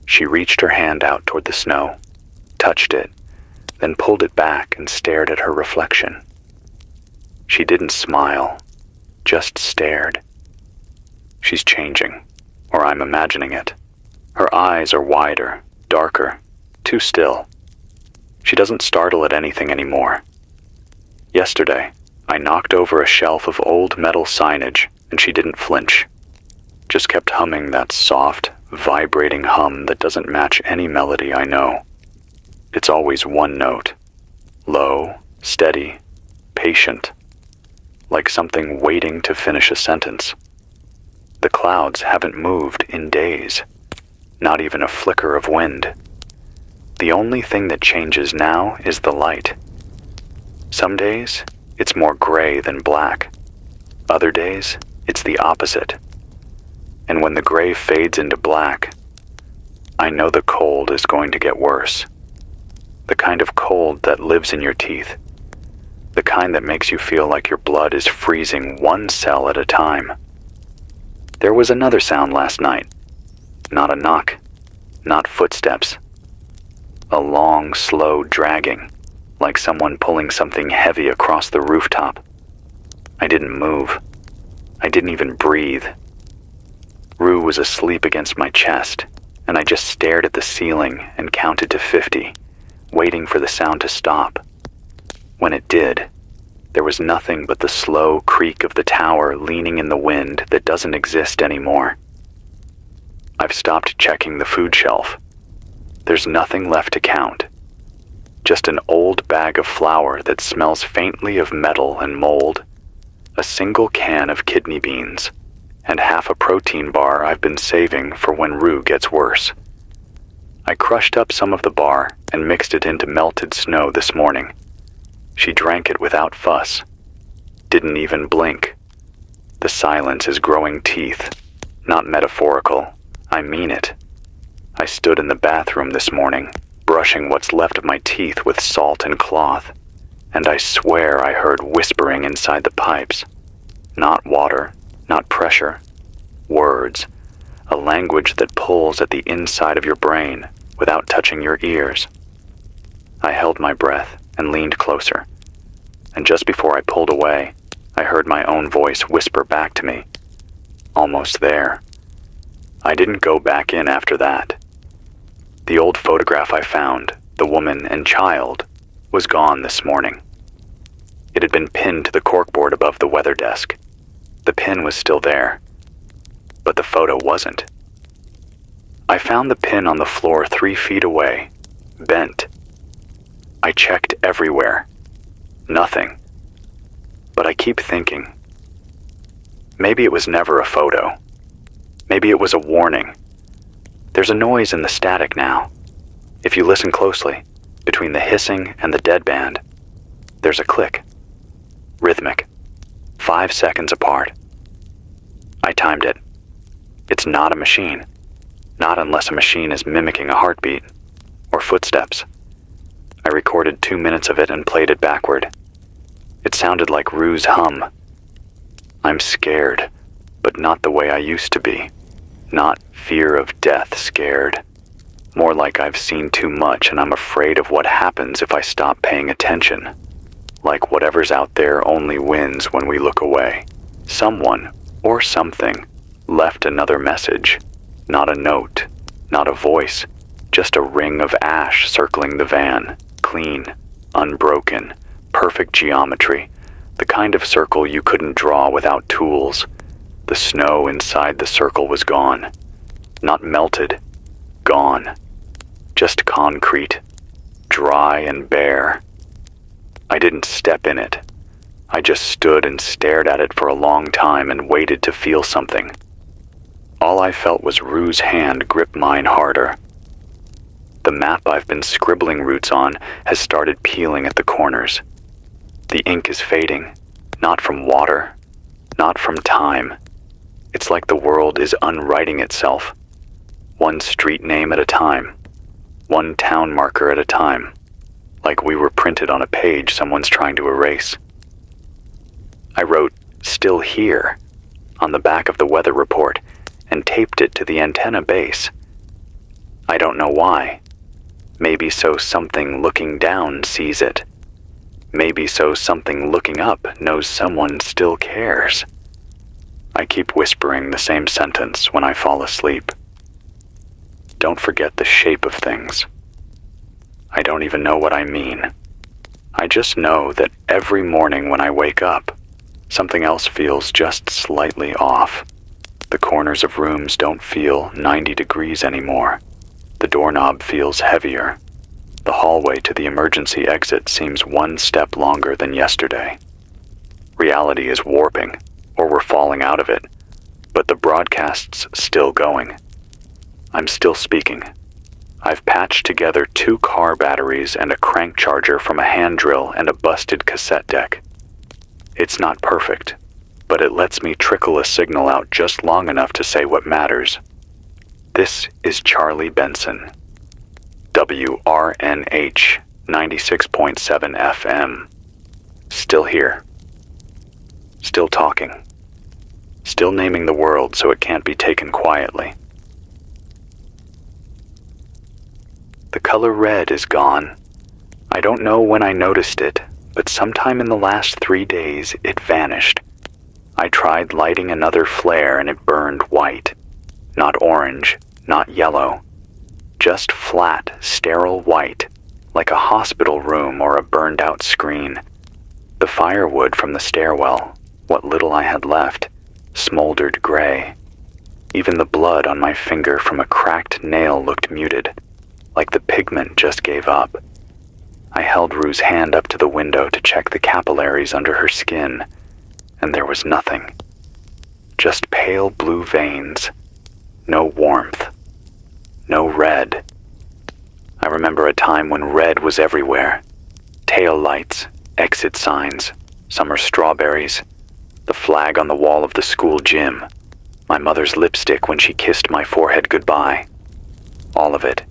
She reached her hand out toward the snow, touched it, then pulled it back and stared at her reflection. She didn't smile, just stared. She's changing, or I'm imagining it. Her eyes are wider, darker, too still. She doesn't startle at anything anymore. Yesterday, I knocked over a shelf of old metal signage, and she didn't flinch. Just kept humming that soft, vibrating hum that doesn't match any melody I know. It's always one note. Low, steady, patient. Like something waiting to finish a sentence. The clouds haven't moved in days. Not even a flicker of wind. The only thing that changes now is the light. Some days, it's more gray than black. Other days, it's the opposite. And when the gray fades into black, I know the cold is going to get worse. The kind of cold that lives in your teeth. The kind that makes you feel like your blood is freezing one cell at a time. There was another sound last night. Not a knock, not footsteps. A long, slow dragging, like someone pulling something heavy across the rooftop. I didn't move. I didn't even breathe. Rue was asleep against my chest, and I just stared at the ceiling and counted to 50, waiting for the sound to stop. When it did, there was nothing but the slow creak of the tower leaning in the wind that doesn't exist anymore. I've stopped checking the food shelf. There's nothing left to count. Just an old bag of flour that smells faintly of metal and mold, a single can of kidney beans, and half a protein bar I've been saving for when Rue gets worse. I crushed up some of the bar and mixed it into melted snow this morning. She drank it without fuss. Didn't even blink. The silence is growing teeth. Not metaphorical. I mean it. I stood in the bathroom this morning, brushing what's left of my teeth with salt and cloth, and I swear I heard whispering inside the pipes. Not water, not pressure. Words. A language that pulls at the inside of your brain without touching your ears. I held my breath and leaned closer, and just before I pulled away, I heard my own voice whisper back to me. Almost there. I didn't go back in after that. The old photograph I found, the woman and child, was gone this morning. It had been pinned to the corkboard above the weather desk. The pin was still there, but the photo wasn't. I found the pin on the floor 3 feet away, bent. I checked everywhere. Nothing. But I keep thinking, maybe it was never a photo. Maybe it was a warning. There's a noise in the static now. If you listen closely, between the hissing and the deadband, there's a click. Rhythmic. 5 seconds apart. I timed it. It's not a machine. Not unless a machine is mimicking a heartbeat or footsteps. I recorded 2 minutes of it and played it backward. It sounded like Rue's hum. I'm scared, but not the way I used to be. Not fear of death scared. More like I've seen too much and I'm afraid of what happens if I stop paying attention. Like whatever's out there only wins when we look away. Someone, or something, left another message. Not a note, not a voice, Just a ring of ash circling the van, clean, unbroken, perfect geometry, the kind of circle you couldn't draw without tools. The snow inside the circle was gone. Not melted, gone. Just concrete, dry and bare. I didn't step in it. I just stood and stared at it for a long time and waited to feel something. All I felt was Rue's hand grip mine harder. The map I've been scribbling routes on has started peeling at the corners. The ink is fading, not from water, not from time. It's like the world is unwriting itself, one street name at a time, one town marker at a time, like we were printed on a page someone's trying to erase. I wrote, "Still here," on the back of the weather report and taped it to the antenna base. I don't know why. Maybe so something looking down sees it. Maybe so something looking up knows someone still cares. I keep whispering the same sentence when I fall asleep. Don't forget the shape of things. I don't even know what I mean. I just know that every morning when I wake up, something else feels just slightly off. The corners of rooms don't feel 90 degrees anymore. The doorknob feels heavier. The hallway to the emergency exit seems one step longer than yesterday. Reality is warping, or we're falling out of it, but the broadcast's still going. I'm still speaking. I've patched together 2 car batteries and a crank charger from a hand drill and a busted cassette deck. It's not perfect, but it lets me trickle a signal out just long enough to say what matters. This is Charlie Benson, WRNH 96.7 FM. Still here. Still talking. Still naming the world so it can't be taken quietly. The color red is gone. I don't know when I noticed it, but sometime in the last 3 days it vanished. I tried lighting another flare and it burned white. Not orange, not yellow. Just flat, sterile white, like a hospital room or a burned-out screen. The firewood from the stairwell, what little I had left, smoldered gray. Even the blood on my finger from a cracked nail looked muted, like the pigment just gave up. I held Rue's hand up to the window to check the capillaries under her skin, and there was nothing. Just pale blue veins. No warmth. No red. I remember a time when red was everywhere. Tail lights, exit signs, summer strawberries, the flag on the wall of the school gym, my mother's lipstick when she kissed my forehead goodbye. All of it.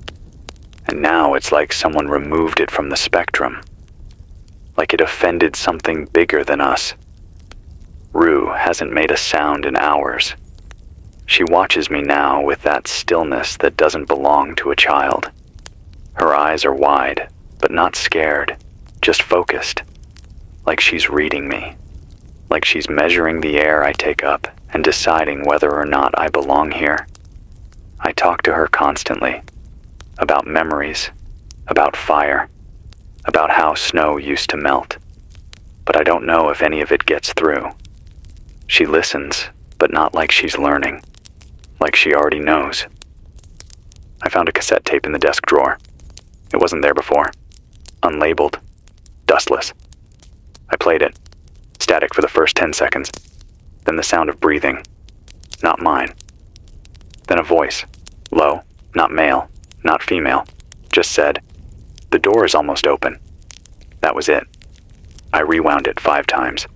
And now it's like someone removed it from the spectrum. Like it offended something bigger than us. Rue hasn't made a sound in hours. She watches me now with that stillness that doesn't belong to a child. Her eyes are wide, but not scared, just focused. Like she's reading me. Like she's measuring the air I take up and deciding whether or not I belong here. I talk to her constantly. About memories, about fire, about how snow used to melt. But I don't know if any of it gets through. She listens, but not like she's learning. Like she already knows. I found a cassette tape in the desk drawer. It wasn't there before. Unlabeled. Dustless. I played it. Static for the first 10 seconds. Then the sound of breathing. Not mine. Then a voice. Low. Not male. Not female. Just said, "The door is almost open." That was it. I rewound it 5 times.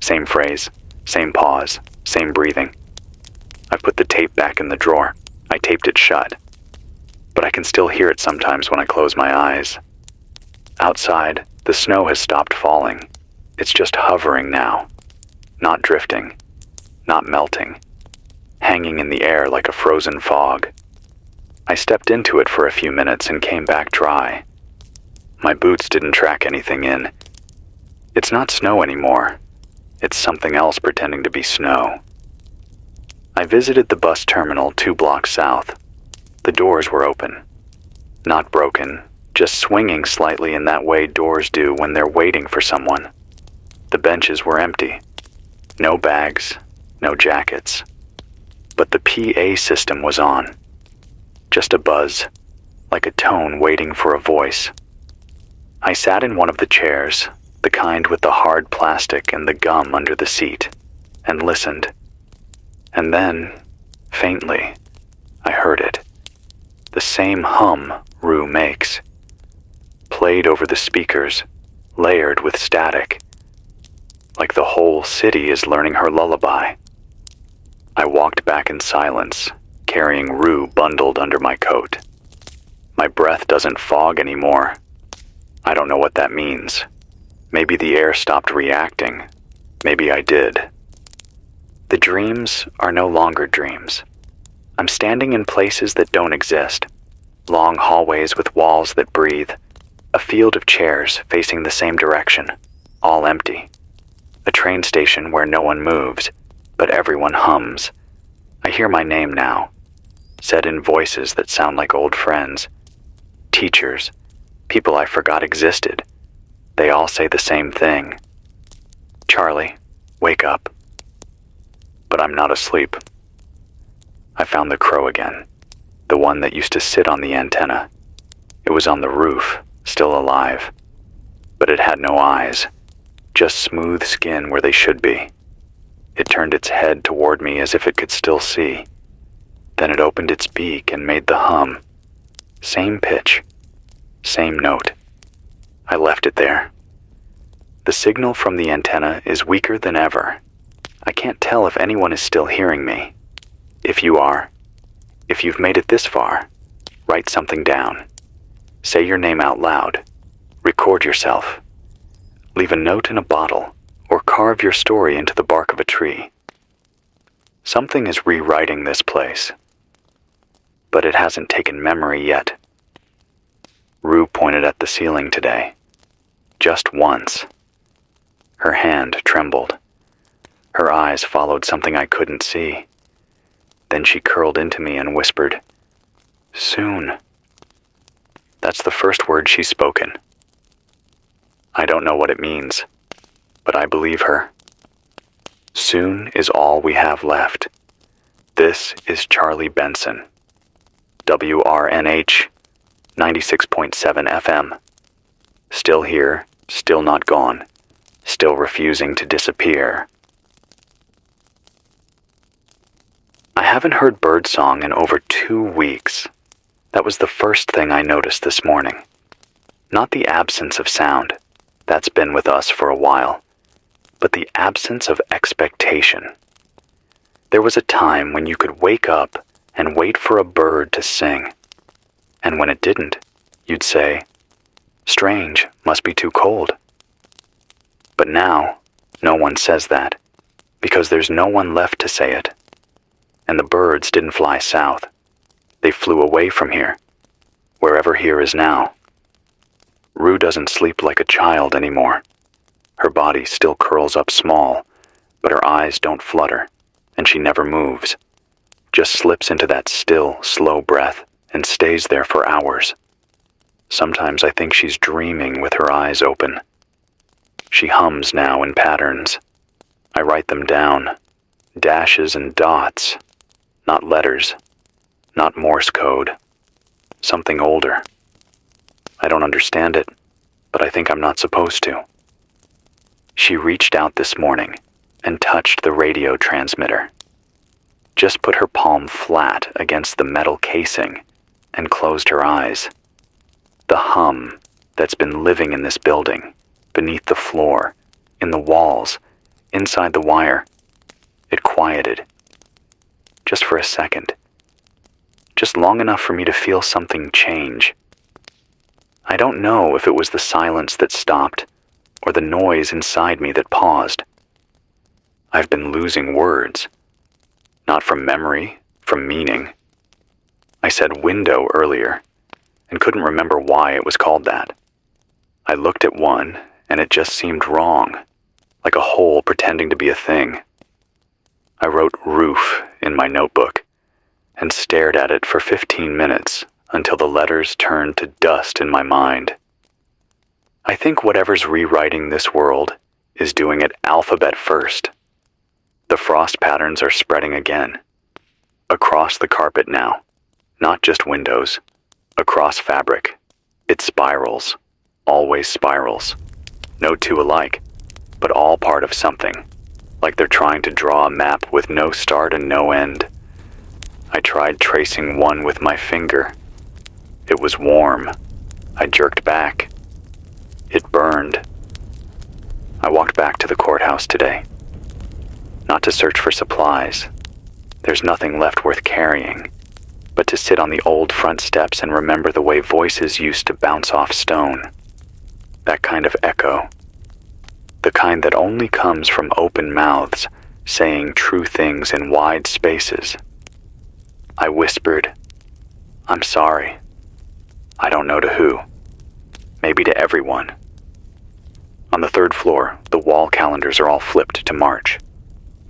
Same phrase. Same pause. Same breathing. I put the tape back in the drawer. I taped it shut. But I can still hear it sometimes when I close my eyes. Outside, the snow has stopped falling. It's just hovering now. Not drifting. Not melting. Hanging in the air like a frozen fog. I stepped into it for a few minutes and came back dry. My boots didn't track anything in. It's not snow anymore. It's something else pretending to be snow. I visited the bus terminal 2 blocks south. The doors were open. Not broken, just swinging slightly in that way doors do when they're waiting for someone. The benches were empty. No bags, no jackets. But the PA system was on. Just a buzz, like a tone waiting for a voice. I sat in one of the chairs, the kind with the hard plastic and the gum under the seat, and listened. And then, faintly, I heard it. The same hum Rue makes. Played over the speakers, layered with static. Like the whole city is learning her lullaby. I walked back in silence, carrying Rue bundled under my coat. My breath doesn't fog anymore. I don't know what that means. Maybe the air stopped reacting. Maybe I did. The dreams are no longer dreams. I'm standing in places that don't exist. Long hallways with walls that breathe. A field of chairs facing the same direction, all empty. A train station where no one moves, but everyone hums. I hear my name now, said in voices that sound like old friends. Teachers, people I forgot existed. They all say the same thing. Charlie, wake up. But I'm not asleep. I found the crow again, the one that used to sit on the antenna. It was on the roof, still alive. But it had no eyes, just smooth skin where they should be. It turned its head toward me as if it could still see. Then it opened its beak and made the hum. Same pitch, same note. I left it there. The signal from the antenna is weaker than ever. I can't tell if anyone is still hearing me. If you are, if you've made it this far, write something down. Say your name out loud. Record yourself. Leave a note in a bottle, or carve your story into the bark of a tree. Something is rewriting this place, but it hasn't taken memory yet. Rue pointed at the ceiling today, just once. Her hand trembled. Her eyes followed something I couldn't see. Then she curled into me and whispered, "Soon." That's the first word she's spoken. I don't know what it means, but I believe her. Soon is all we have left. This is Charlie Benson. WRNH 96.7 FM. Still here, still not gone, still refusing to disappear. I haven't heard birdsong in over 2 weeks. That was the first thing I noticed this morning. Not the absence of sound. That's been with us for a while. But the absence of expectation. There was a time when you could wake up and wait for a bird to sing. And when it didn't, you'd say, "Strange, must be too cold." But now, no one says that, because there's no one left to say it. And the birds didn't fly south. They flew away from here, wherever here is now. Rue doesn't sleep like a child anymore. Her body still curls up small, but her eyes don't flutter, and she never moves. Just slips into that still, slow breath and stays there for hours. Sometimes I think she's dreaming with her eyes open. She hums now in patterns. I write them down, dashes and dots, not letters, not Morse code, something older. I don't understand it, but I think I'm not supposed to. She reached out this morning and touched the radio transmitter. Just put her palm flat against the metal casing and closed her eyes. The hum that's been living in this building, beneath the floor, in the walls, inside the wire, it quieted. Just for a second. Just long enough for me to feel something change. I don't know if it was the silence that stopped or the noise inside me that paused. I've been losing words. Not from memory, from meaning. I said window earlier and couldn't remember why it was called that. I looked at one and it just seemed wrong, like a hole pretending to be a thing. I wrote roof in my notebook and stared at it for 15 minutes until the letters turned to dust in my mind. I think whatever's rewriting this world is doing it alphabet first. The frost patterns are spreading again. Across the carpet now, not just windows, across fabric. It spirals, always spirals. No two alike, but all part of something, like they're trying to draw a map with no start and no end. I tried tracing one with my finger. It was warm. I jerked back. It burned. I walked back to the courthouse today. Not to search for supplies. There's nothing left worth carrying, but to sit on the old front steps and remember the way voices used to bounce off stone. That kind of echo. The kind that only comes from open mouths saying true things in wide spaces. I whispered, "I'm sorry." I don't know to who. Maybe to everyone. On the third floor, the wall calendars are all flipped to March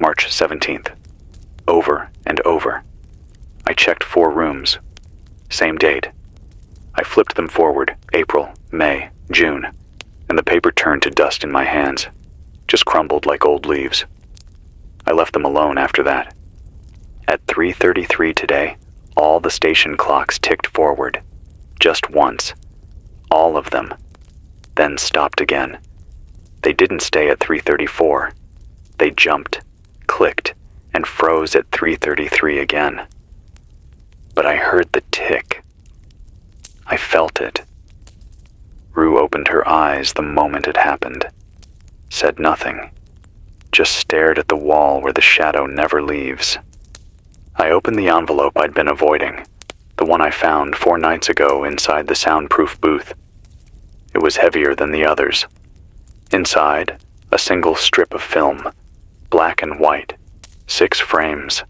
17th. Over and over. I checked 4 rooms. Same date. I flipped them forward, April, May, June, and the paper turned to dust in my hands, just crumbled like old leaves. I left them alone after that. At 3:33 today, all the station clocks ticked forward, just once. All of them. Then stopped again. They didn't stay at 3:34. They jumped, clicked, and froze at 3:33 again. But I heard the tick. I felt it. Rue opened her eyes the moment it happened. Said nothing. Just stared at the wall where the shadow never leaves. I opened the envelope I'd been avoiding, the one I found 4 nights ago inside the soundproof booth. It was heavier than the others. Inside, a single strip of film, black and white, 6 frames,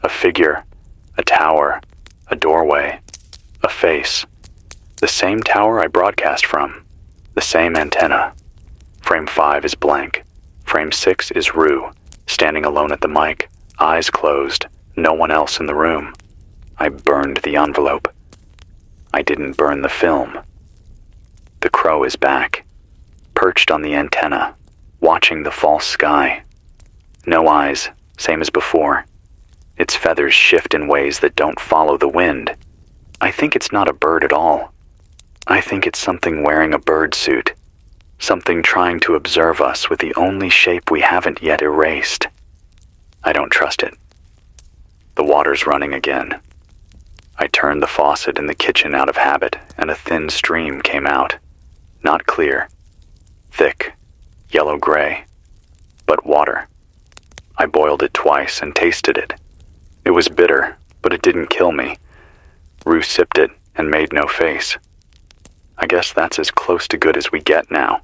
a figure, a tower, a doorway, a face. The same tower I broadcast from, the same antenna. Frame 5 is blank. Frame 6 is Rue, standing alone at the mic, eyes closed, no one else in the room. I burned the envelope. I didn't burn the film. The crow is back, perched on the antenna, watching the false sky. No eyes, same as before. Its feathers shift in ways that don't follow the wind. I think it's not a bird at all. I think it's something wearing a bird suit. Something trying to observe us with the only shape we haven't yet erased. I don't trust it. The water's running again. I turned the faucet in the kitchen out of habit, and a thin stream came out. Not clear. Thick. Yellow-gray. But water. I boiled it twice and tasted it. It was bitter, but it didn't kill me. Rue sipped it and made no face. I guess that's as close to good as we get now.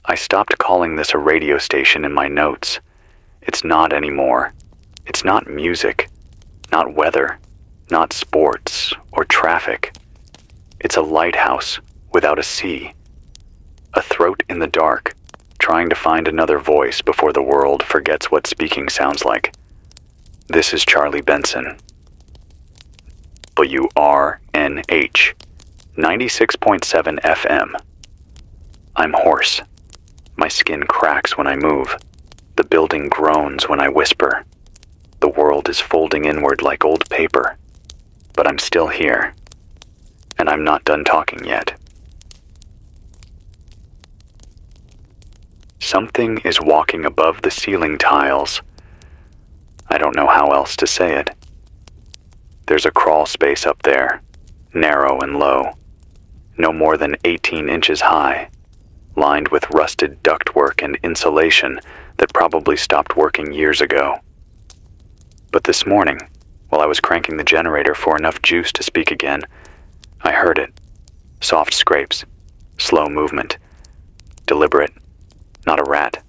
I stopped calling this a radio station in my notes. It's not anymore. It's not music, not weather, not sports or traffic. It's a lighthouse without a sea. A throat in the dark, trying to find another voice before the world forgets what speaking sounds like. This is Charlie Benson. WRNH, 96.7 FM. I'm hoarse. My skin cracks when I move. The building groans when I whisper. The world is folding inward like old paper. But I'm still here. And I'm not done talking yet. Something is walking above the ceiling tiles. I don't know how else to say it. There's a crawl space up there, narrow and low, no more than 18 inches high, lined with rusted ductwork and insulation that probably stopped working years ago. But this morning, while I was cranking the generator for enough juice to speak again, I heard it. Soft scrapes, slow movement, deliberate, not a rat,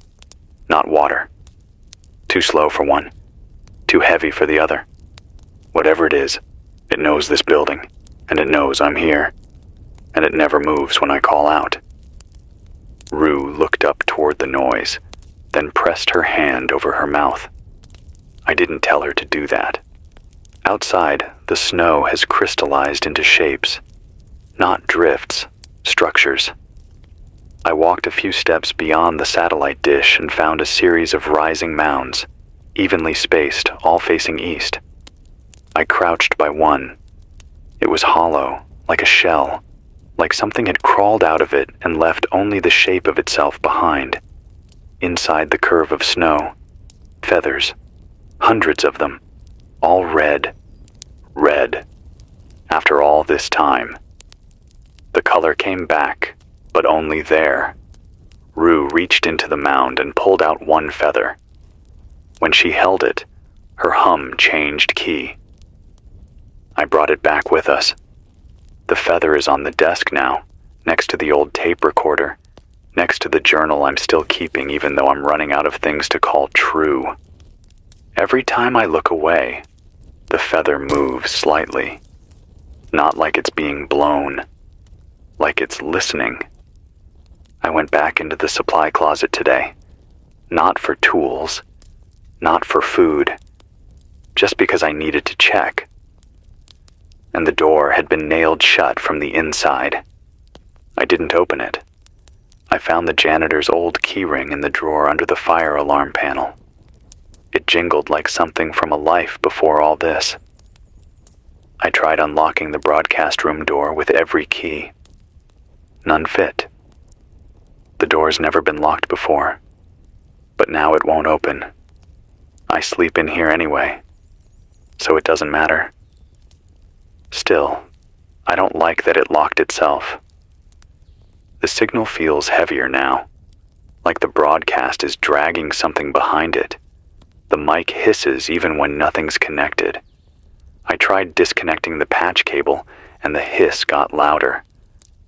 not water. Too slow for one, too heavy for the other. Whatever it is, it knows this building, and it knows I'm here, and it never moves when I call out. Rue looked up toward the noise, then pressed her hand over her mouth. I didn't tell her to do that. Outside, the snow has crystallized into shapes, not drifts, structures. I walked a few steps beyond the satellite dish and found a series of rising mounds, evenly spaced, all facing east. I crouched by one. It was hollow, like a shell, like something had crawled out of it and left only the shape of itself behind. Inside the curve of snow, feathers, hundreds of them, all red. Red. After all this time. The color came back, but only there. Rue reached into the mound and pulled out one feather. When she held it, her hum changed key. I brought it back with us. The feather is on the desk now, next to the old tape recorder, next to the journal I'm still keeping even though I'm running out of things to call true. Every time I look away, the feather moves slightly. Not like it's being blown, like it's listening. I went back into the supply closet today, not for tools, not for food, just because I needed to check. And the door had been nailed shut from the inside. I didn't open it. I found the janitor's old keyring in the drawer under the fire alarm panel. It jingled like something from a life before all this. I tried unlocking the broadcast room door with every key. None fit. The door's never been locked before, but now it won't open. I sleep in here anyway, so it doesn't matter. Still, I don't like that it locked itself. The signal feels heavier now, like the broadcast is dragging something behind it. The mic hisses even when nothing's connected. I tried disconnecting the patch cable, and the hiss got louder.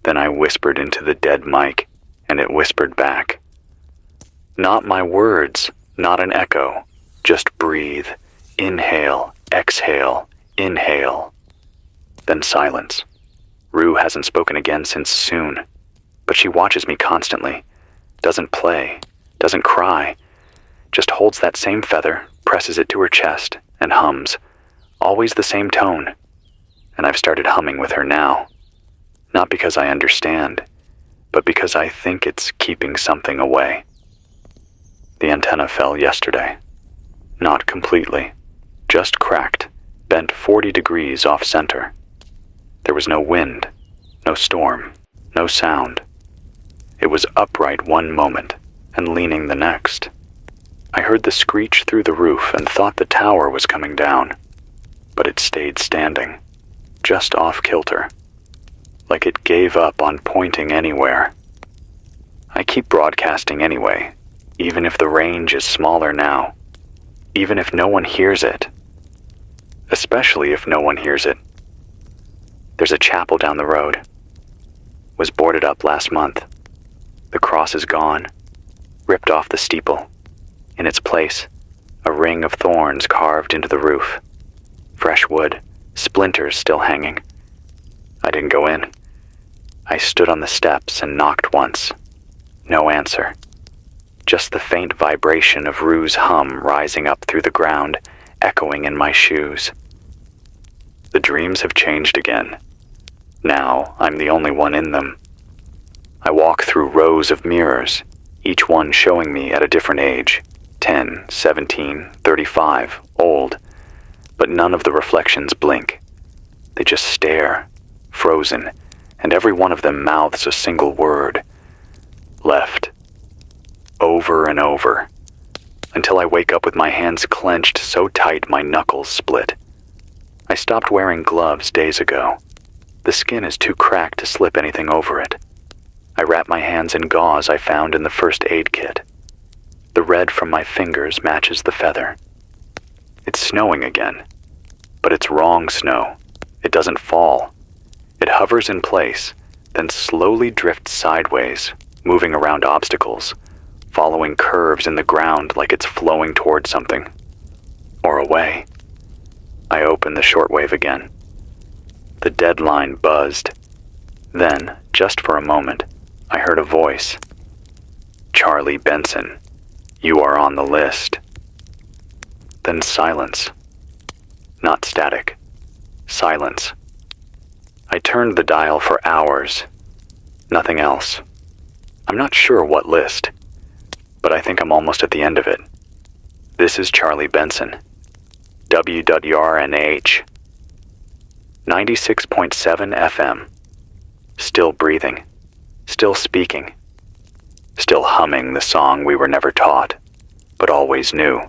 Then I whispered into the dead mic, and it whispered back. Not my words, not an echo. Just breathe. Inhale, exhale, inhale. Then silence. Rue hasn't spoken again since soon, but she watches me constantly. Doesn't play, doesn't cry. Just holds that same feather, presses it to her chest, and hums. Always the same tone. And I've started humming with her now. Not because I understand, but because I think it's keeping something away. The antenna fell yesterday. Not completely. Just cracked, bent 40 degrees off center. There was no wind, no storm, no sound. It was upright one moment and leaning the next. I heard the screech through the roof and thought the tower was coming down, but it stayed standing, just off kilter, like it gave up on pointing anywhere. I keep broadcasting anyway, even if the range is smaller now, even if no one hears it, especially if no one hears it. There's a chapel down the road. Was boarded up last month. The cross is gone, ripped off the steeple. In its place, a ring of thorns carved into the roof. Fresh wood, splinters still hanging. I didn't go in. I stood on the steps and knocked once. No answer. Just the faint vibration of Rue's hum rising up through the ground, echoing in my shoes. The dreams have changed again. Now I'm the only one in them. I walk through rows of mirrors, each one showing me at a different age, 10, 17, 35, old, but none of the reflections blink. They just stare, frozen, and every one of them mouths a single word. Left. Over and over, until I wake up with my hands clenched so tight my knuckles split. I stopped wearing gloves days ago. The skin is too cracked to slip anything over it. I wrap my hands in gauze I found in the first aid kit. The red from my fingers matches the feather. It's snowing again, but it's wrong snow. It doesn't fall. It hovers in place, then slowly drifts sideways, moving around obstacles, following curves in the ground like it's flowing toward something. Or away. I open the shortwave again. The deadline buzzed. Then, just for a moment, I heard a voice. Charlie Benson, you are on the list. Then silence. Not static. Silence. I turned the dial for hours. Nothing else. I'm not sure what list, but I think I'm almost at the end of it. This is Charlie Benson. WWRNH. 96.7 FM. Still breathing. Still speaking. Still humming the song we were never taught, but always knew.